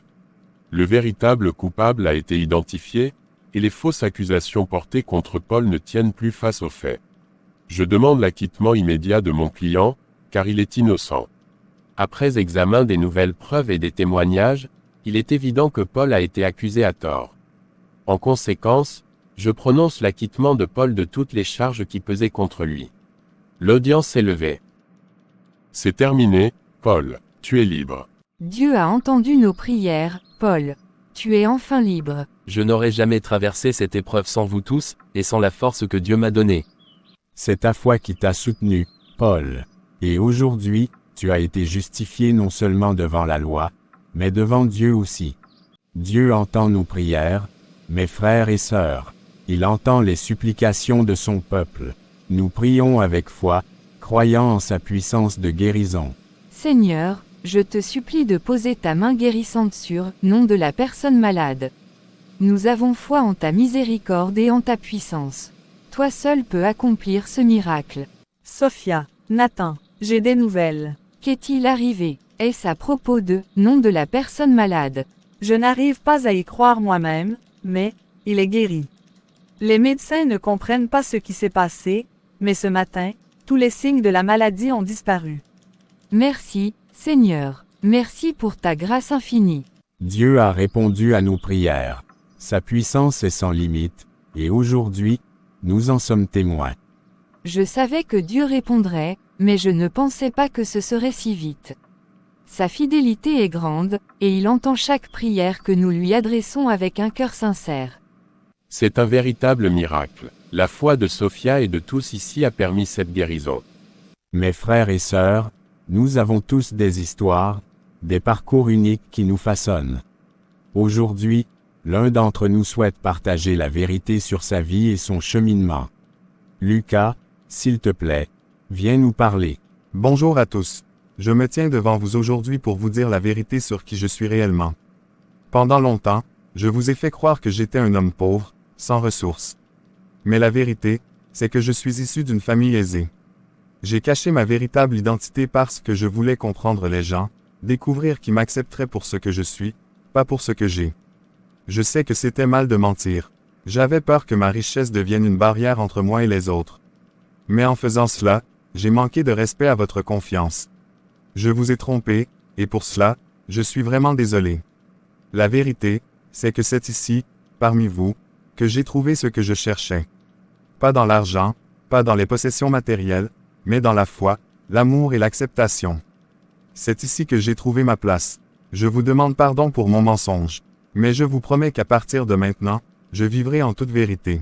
Le véritable coupable a été identifié, et les fausses accusations portées contre Paul ne tiennent plus face aux faits. Je demande l'acquittement immédiat de mon client, car il est innocent. Après examen des nouvelles preuves et des témoignages, il est évident que Paul a été accusé à tort. En conséquence, je prononce l'acquittement de Paul de toutes les charges qui pesaient contre lui. L'audience est levée. C'est terminé, Paul, tu es libre. Dieu a entendu nos prières, Paul. Tu es enfin libre. Je n'aurais jamais traversé cette épreuve sans vous tous, et sans la force que Dieu m'a donnée. C'est ta foi qui t'a soutenu, Paul. Et aujourd'hui, tu as été justifié non seulement devant la loi, mais devant Dieu aussi. Dieu entend nos prières, mes frères et sœurs. Il entend les supplications de son peuple. Nous prions avec foi, croyant en sa puissance de guérison. Seigneur, je te supplie de poser ta main guérissante sur nom de la personne malade. Nous avons foi en ta miséricorde et en ta puissance. Toi seul peux accomplir ce miracle. Sophia, Nathan, j'ai des nouvelles. Qu'est-il arrivé? Est-ce à propos de nom de la personne malade? Je n'arrive pas à y croire moi-même, mais il est guéri. Les médecins ne comprennent pas ce qui s'est passé, mais ce matin, tous les signes de la maladie ont disparu. Merci, Seigneur. Merci pour ta grâce infinie. Dieu a répondu à nos prières. Sa puissance est sans limite, et aujourd'hui, nous en sommes témoins. Je savais que Dieu répondrait, mais je ne pensais pas que ce serait si vite. Sa fidélité est grande, et il entend chaque prière que nous lui adressons avec un cœur sincère. C'est un véritable miracle. La foi de Sophia et de tous ici a permis cette guérison. Mes frères et sœurs, nous avons tous des histoires, des parcours uniques qui nous façonnent. Aujourd'hui, l'un d'entre nous souhaite partager la vérité sur sa vie et son cheminement. Lucas, s'il te plaît, viens nous parler. Bonjour à tous. Je me tiens devant vous aujourd'hui pour vous dire la vérité sur qui je suis réellement. Pendant longtemps, je vous ai fait croire que j'étais un homme pauvre, sans ressources. Mais la vérité, c'est que je suis issu d'une famille aisée. J'ai caché ma véritable identité parce que je voulais comprendre les gens, découvrir qui m'accepterait pour ce que je suis, pas pour ce que j'ai. Je sais que c'était mal de mentir. J'avais peur que ma richesse devienne une barrière entre moi et les autres. Mais en faisant cela, j'ai manqué de respect à votre confiance. Je vous ai trompé, et pour cela, je suis vraiment désolé. La vérité, c'est que c'est ici, parmi vous, que j'ai trouvé ce que je cherchais. Pas dans l'argent, pas dans les possessions matérielles, mais dans la foi, l'amour et l'acceptation. C'est ici que j'ai trouvé ma place. Je vous demande pardon pour mon mensonge. Mais je vous promets qu'à partir de maintenant, je vivrai en toute vérité.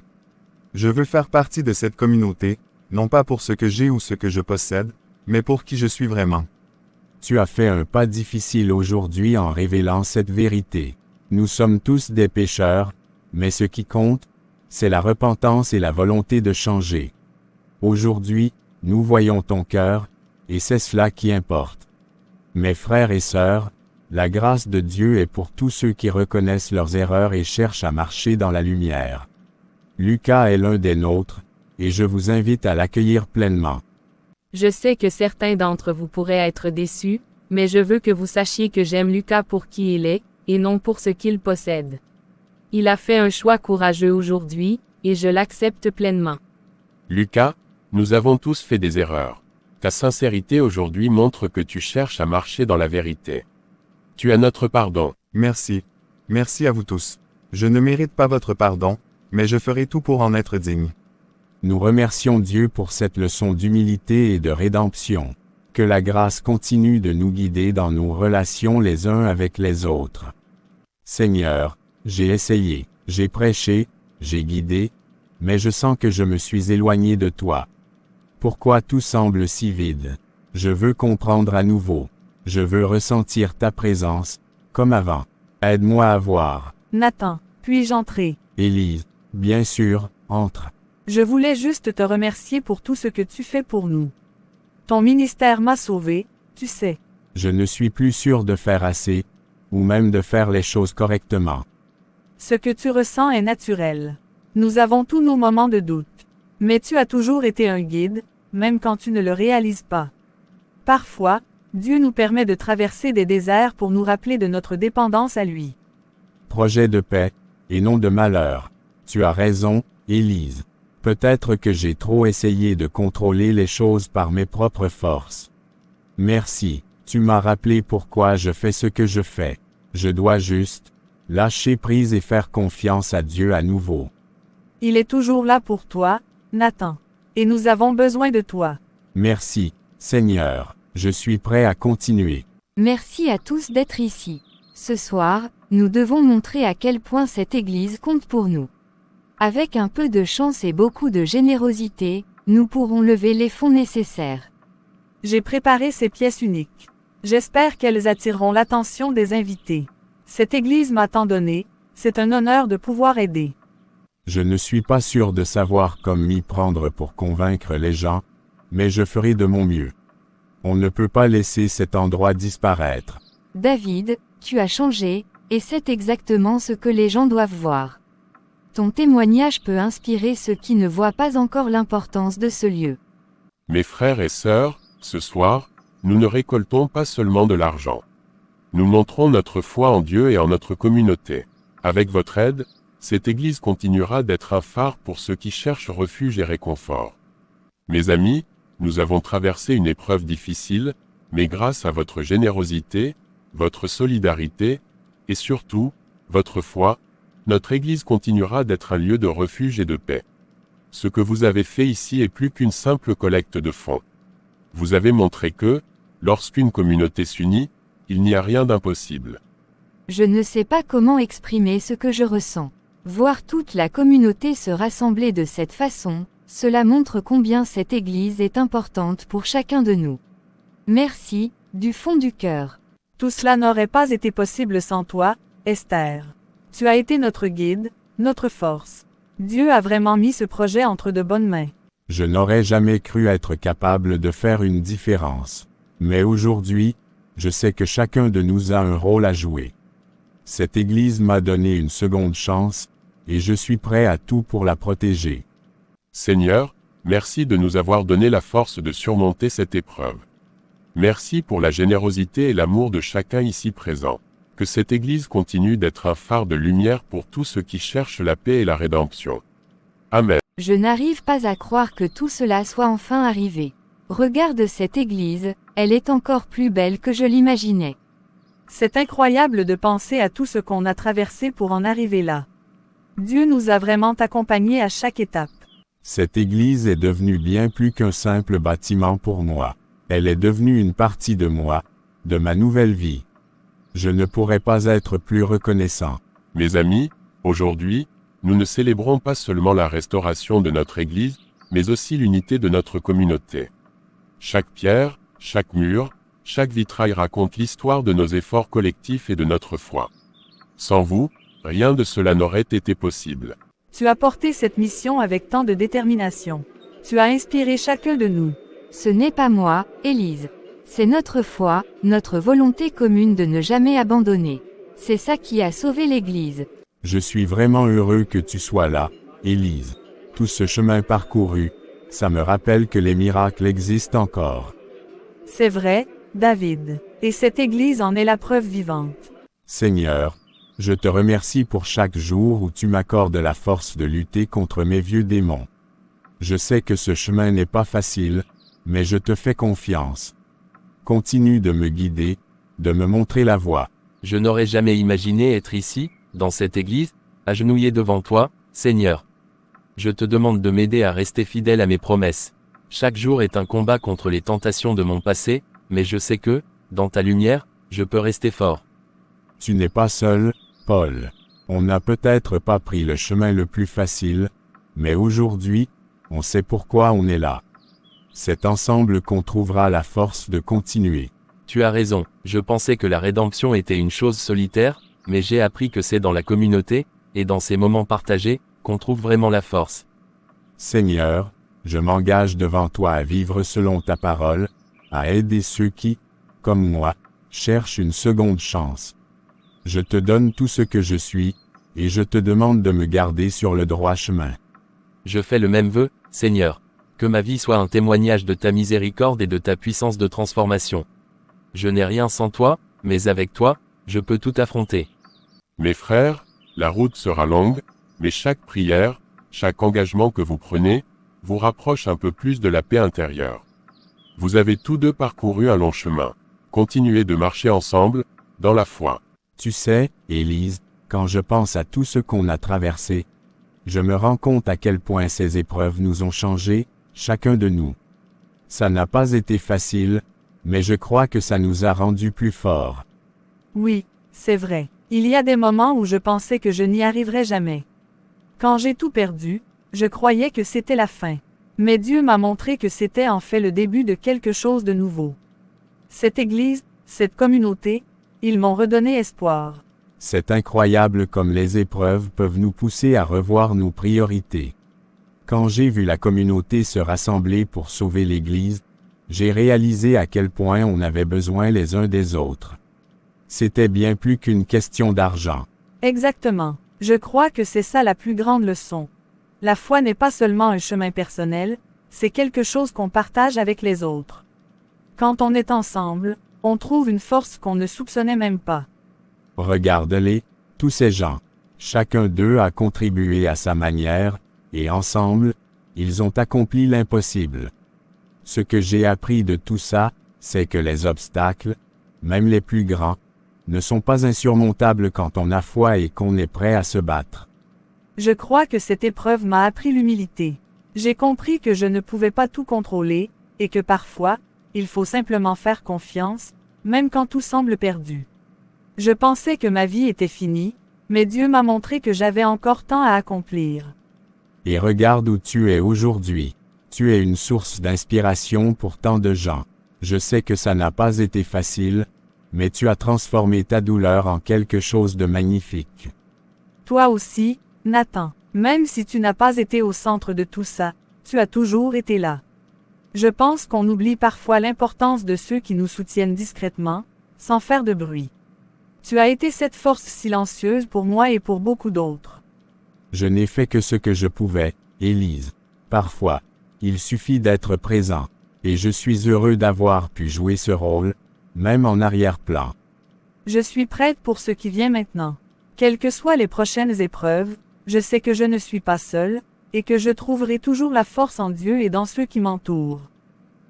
Je veux faire partie de cette communauté, non pas pour ce que j'ai ou ce que je possède, mais pour qui je suis vraiment. Tu as fait un pas difficile aujourd'hui en révélant cette vérité. Nous sommes tous des pécheurs, mais ce qui compte, c'est la repentance et la volonté de changer. Aujourd'hui, nous voyons ton cœur, et c'est cela qui importe. Mes frères et sœurs, la grâce de Dieu est pour tous ceux qui reconnaissent leurs erreurs et cherchent à marcher dans la lumière. Lucas est l'un des nôtres, et je vous invite à l'accueillir pleinement. Je sais que certains d'entre vous pourraient être déçus, mais je veux que vous sachiez que j'aime Lucas pour qui il est, et non pour ce qu'il possède. Il a fait un choix courageux aujourd'hui, et je l'accepte pleinement. Lucas, nous avons tous fait des erreurs. Ta sincérité aujourd'hui montre que tu cherches à marcher dans la vérité. Tu as notre pardon. Merci. Merci à vous tous. Je ne mérite pas votre pardon, mais je ferai tout pour en être digne. Nous remercions Dieu pour cette leçon d'humilité et de rédemption. Que la grâce continue de nous guider dans nos relations les uns avec les autres. Seigneur, j'ai essayé, j'ai prêché, j'ai guidé, mais je sens que je me suis éloigné de toi. Pourquoi tout semble si vide? Je veux comprendre à nouveau. Je veux ressentir ta présence, comme avant. Aide-moi à voir. Nathan, puis-je entrer? Élise, bien sûr, entre. Je voulais juste te remercier pour tout ce que tu fais pour nous. Ton ministère m'a sauvé, tu sais. Je ne suis plus sûr de faire assez, ou même de faire les choses correctement. Ce que tu ressens est naturel. Nous avons tous nos moments de doute. Mais tu as toujours été un guide, même quand tu ne le réalises pas. Parfois, Dieu nous permet de traverser des déserts pour nous rappeler de notre dépendance à lui. Projet de paix, et non de malheur. Tu as raison, Élise. Peut-être que j'ai trop essayé de contrôler les choses par mes propres forces. Merci, tu m'as rappelé pourquoi je fais ce que je fais. Je dois juste lâcher prise et faire confiance à Dieu à nouveau. Il est toujours là pour toi, Nathan. Et nous avons besoin de toi. Merci, Seigneur, je suis prêt à continuer. Merci à tous d'être ici. Ce soir, nous devons montrer à quel point cette Église compte pour nous. Avec un peu de chance et beaucoup de générosité, nous pourrons lever les fonds nécessaires. J'ai préparé ces pièces uniques. J'espère qu'elles attireront l'attention des invités. Cette Église m'a tant donné, c'est un honneur de pouvoir aider. Je ne suis pas sûr de savoir comme m'y prendre pour convaincre les gens, mais je ferai de mon mieux. On ne peut pas laisser cet endroit disparaître. David, tu as changé, et c'est exactement ce que les gens doivent voir. Ton témoignage peut inspirer ceux qui ne voient pas encore l'importance de ce lieu. Mes frères et sœurs, ce soir, nous ne récoltons pas seulement de l'argent. Nous montrons notre foi en Dieu et en notre communauté. Avec votre aide, cette Église continuera d'être un phare pour ceux qui cherchent refuge et réconfort. Mes amis, nous avons traversé une épreuve difficile, mais grâce à votre générosité, votre solidarité, et surtout, votre foi, notre Église continuera d'être un lieu de refuge et de paix. Ce que vous avez fait ici est plus qu'une simple collecte de fonds. Vous avez montré que, lorsqu'une communauté s'unit, il n'y a rien d'impossible. Je ne sais pas comment exprimer ce que je ressens. Voir toute la communauté se rassembler de cette façon, cela montre combien cette Église est importante pour chacun de nous. Merci, du fond du cœur. Tout cela n'aurait pas été possible sans toi, Esther. Tu as été notre guide, notre force. Dieu a vraiment mis ce projet entre de bonnes mains. Je n'aurais jamais cru être capable de faire une différence. Mais aujourd'hui, je sais que chacun de nous a un rôle à jouer. Cette Église m'a donné une seconde chance, et je suis prêt à tout pour la protéger. Seigneur, Merci de nous avoir donné la force de surmonter cette épreuve. Merci pour la générosité et l'amour de chacun ici présent. Que cette Église continue d'être un phare de lumière pour tous ceux qui cherchent la paix et la rédemption. Amen. Je n'arrive pas à croire que tout cela soit enfin arrivé. Regarde cette église, elle est encore plus belle que je l'imaginais. C'est incroyable de penser à tout ce qu'on a traversé pour en arriver là. Dieu nous a vraiment accompagnés à chaque étape. Cette église est devenue bien plus qu'un simple bâtiment pour moi. Elle est devenue une partie de moi, de ma nouvelle vie. Je ne pourrais pas être plus reconnaissant. Mes amis, aujourd'hui, nous ne célébrons pas seulement la restauration de notre Église, mais aussi l'unité de notre communauté. Chaque pierre, chaque mur, chaque vitrail raconte l'histoire de nos efforts collectifs et de notre foi. Sans vous, rien de cela n'aurait été possible. Tu as porté cette mission avec tant de détermination. Tu as inspiré chacun de nous. Ce n'est pas moi, Élise. C'est notre foi, notre volonté commune de ne jamais abandonner. C'est ça qui a sauvé l'Église. Je suis vraiment heureux que tu sois là, Élise. Tout ce chemin parcouru, ça me rappelle que les miracles existent encore. C'est vrai, David. Et cette Église en est la preuve vivante. Seigneur, je te remercie pour chaque jour où tu m'accordes la force de lutter contre mes vieux démons. Je sais que ce chemin n'est pas facile, mais je te fais confiance. Continue de me guider, de me montrer la voie. Je n'aurais jamais imaginé être ici, dans cette église, agenouillé devant toi, Seigneur. Je te demande de m'aider à rester fidèle à mes promesses. Chaque jour est un combat contre les tentations de mon passé, mais je sais que, dans ta lumière, je peux rester fort. Tu n'es pas seul, Paul. On n'a peut-être pas pris le chemin le plus facile, mais aujourd'hui, on sait pourquoi on est là. C'est ensemble qu'on trouvera la force de continuer. Tu as raison, je pensais que la rédemption était une chose solitaire, mais j'ai appris que c'est dans la communauté, et dans ces moments partagés, qu'on trouve vraiment la force. Seigneur, je m'engage devant toi à vivre selon ta parole, à aider ceux qui, comme moi, cherchent une seconde chance. Je te donne tout ce que je suis, et je te demande de me garder sur le droit chemin. Je fais le même vœu, Seigneur. Que ma vie soit un témoignage de ta miséricorde et de ta puissance de transformation. Je n'ai rien sans toi, mais avec toi, je peux tout affronter. Mes frères, la route sera longue, mais chaque prière, chaque engagement que vous prenez, vous rapproche un peu plus de la paix intérieure. Vous avez tous deux parcouru un long chemin. Continuez de marcher ensemble, dans la foi. Tu sais, Élise, quand je pense à tout ce qu'on a traversé, je me rends compte à quel point ces épreuves nous ont changés, chacun de nous. Ça n'a pas été facile, mais je crois que ça nous a rendus plus forts. Oui, c'est vrai. Il y a des moments où je pensais que je n'y arriverais jamais. Quand j'ai tout perdu, je croyais que c'était la fin. Mais Dieu m'a montré que c'était en fait le début de quelque chose de nouveau. Cette Église, cette communauté, ils m'ont redonné espoir. C'est incroyable comme les épreuves peuvent nous pousser à revoir nos priorités. Quand j'ai vu la communauté se rassembler pour sauver l'Église, j'ai réalisé à quel point on avait besoin les uns des autres. C'était bien plus qu'une question d'argent. Exactement. Je crois que c'est ça la plus grande leçon. La foi n'est pas seulement un chemin personnel, c'est quelque chose qu'on partage avec les autres. Quand on est ensemble, on trouve une force qu'on ne soupçonnait même pas. Regarde-les, tous ces gens. Chacun d'eux a contribué à sa manière, et ensemble, ils ont accompli l'impossible. Ce que j'ai appris de tout ça, c'est que les obstacles, même les plus grands, ne sont pas insurmontables quand on a foi et qu'on est prêt à se battre. Je crois que cette épreuve m'a appris l'humilité. J'ai compris que je ne pouvais pas tout contrôler, et que parfois, il faut simplement faire confiance, même quand tout semble perdu. Je pensais que ma vie était finie, mais Dieu m'a montré que j'avais encore tant à accomplir. Et regarde où tu es aujourd'hui. Tu es une source d'inspiration pour tant de gens. Je sais que ça n'a pas été facile, mais tu as transformé ta douleur en quelque chose de magnifique. Toi aussi, Nathan, même si tu n'as pas été au centre de tout ça, tu as toujours été là. Je pense qu'on oublie parfois l'importance de ceux qui nous soutiennent discrètement, sans faire de bruit. Tu as été cette force silencieuse pour moi et pour beaucoup d'autres. Je n'ai fait que ce que je pouvais, Élise. Parfois, Il suffit d'être présent. Et je suis heureux d'avoir pu jouer ce rôle, même en arrière-plan. Je suis prête pour ce qui vient maintenant. Quelles que soient les prochaines épreuves, je sais que je ne suis pas seule, et que je trouverai toujours la force en Dieu et dans ceux qui m'entourent.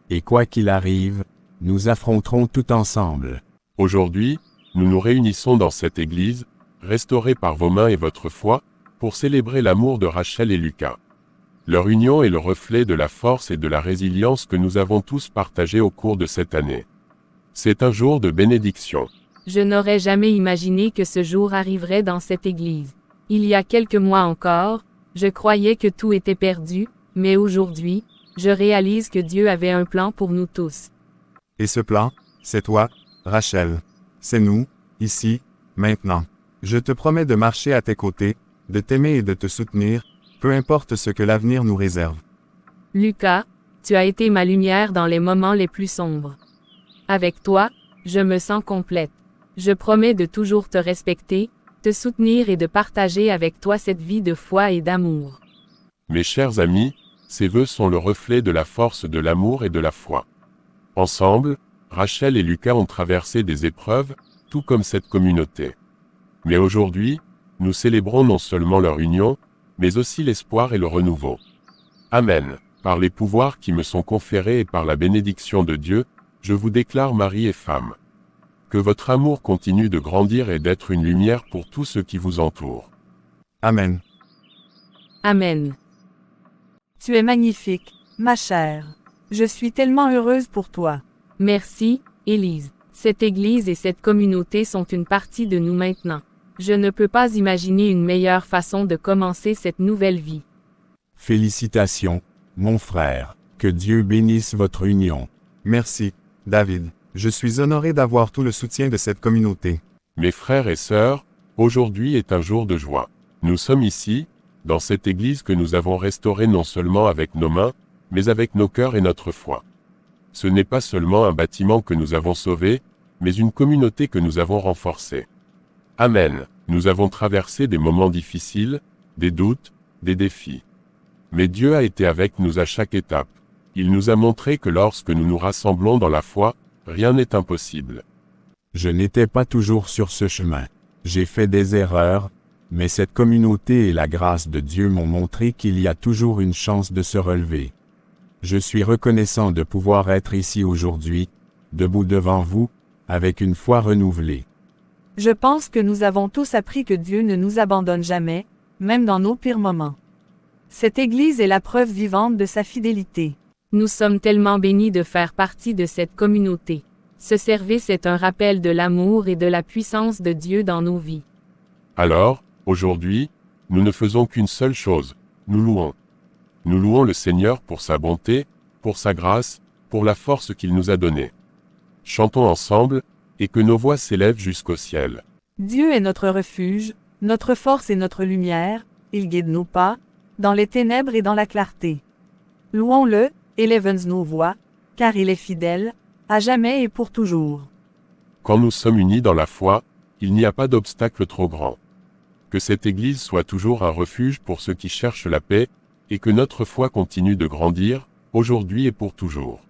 Et quoi qu'il arrive, nous affronterons tout ensemble. Aujourd'hui, nous nous réunissons dans cette église, restaurée par vos mains et votre foi, pour célébrer l'amour de Rachel et Lucas. Leur union est le reflet de la force et de la résilience que nous avons tous partagé au cours de cette année. C'est un jour de bénédiction. Je n'aurais jamais imaginé que ce jour arriverait dans cette église. Il y a quelques mois encore, je croyais que tout était perdu, mais aujourd'hui, je réalise que Dieu avait un plan pour nous tous. Et ce plan, c'est toi, Rachel. C'est nous, ici, maintenant. Je te promets de marcher à tes côtés, de t'aimer et de te soutenir, peu importe ce que l'avenir nous réserve. Lucas, tu as été ma lumière dans les moments les plus sombres. Avec toi, je me sens complète. Je promets de toujours te respecter, te soutenir et de partager avec toi cette vie de foi et d'amour. Mes chers amis, ces vœux sont le reflet de la force de l'amour et de la foi. Ensemble, Rachel et Lucas ont traversé des épreuves, tout comme cette communauté. Mais aujourd'hui, nous célébrons non seulement leur union, mais aussi l'espoir et le renouveau. Amen. Par les pouvoirs qui me sont conférés et par la bénédiction de Dieu, je vous déclare mari et femme. Que votre amour continue de grandir et d'être une lumière pour tous ceux qui vous entourent. Amen. Amen. Tu es magnifique, ma chère. Je suis tellement heureuse pour toi. Merci, Élise. Cette église et cette communauté sont une partie de nous maintenant. Je ne peux pas imaginer une meilleure façon de commencer cette nouvelle vie. Félicitations, mon frère. Que Dieu bénisse votre union. Merci, David. Je suis honoré d'avoir tout le soutien de cette communauté. Mes frères et sœurs, aujourd'hui est un jour de joie. Nous sommes ici, dans cette église que nous avons restaurée non seulement avec nos mains, mais avec nos cœurs et notre foi. Ce n'est pas seulement un bâtiment que nous avons sauvé, mais une communauté que nous avons renforcée. Amen. Nous avons traversé des moments difficiles, des doutes, des défis. Mais Dieu a été avec nous à chaque étape. Il nous a montré que lorsque nous nous rassemblons dans la foi, rien n'est impossible. Je n'étais pas toujours sur ce chemin. J'ai fait des erreurs, mais cette communauté et la grâce de Dieu m'ont montré qu'il y a toujours une chance de se relever. Je suis reconnaissant de pouvoir être ici aujourd'hui, debout devant vous, avec une foi renouvelée. Je pense que nous avons tous appris que Dieu ne nous abandonne jamais, même dans nos pires moments. Cette Église est la preuve vivante de sa fidélité. Nous sommes tellement bénis de faire partie de cette communauté. Ce service est un rappel de l'amour et de la puissance de Dieu dans nos vies. Alors, aujourd'hui, nous ne faisons qu'une seule chose, nous louons. Nous louons le Seigneur pour sa bonté, pour sa grâce, pour la force qu'il nous a donnée. Chantons ensemble, et que nos voix s'élèvent jusqu'au ciel. Dieu est notre refuge, notre force et notre lumière, il guide nos pas, dans les ténèbres et dans la clarté. Louons-le, élevons nos voix, car il est fidèle, à jamais et pour toujours. Quand nous sommes unis dans la foi, il n'y a pas d'obstacle trop grand. Que cette Église soit toujours un refuge pour ceux qui cherchent la paix, et que notre foi continue de grandir, aujourd'hui et pour toujours.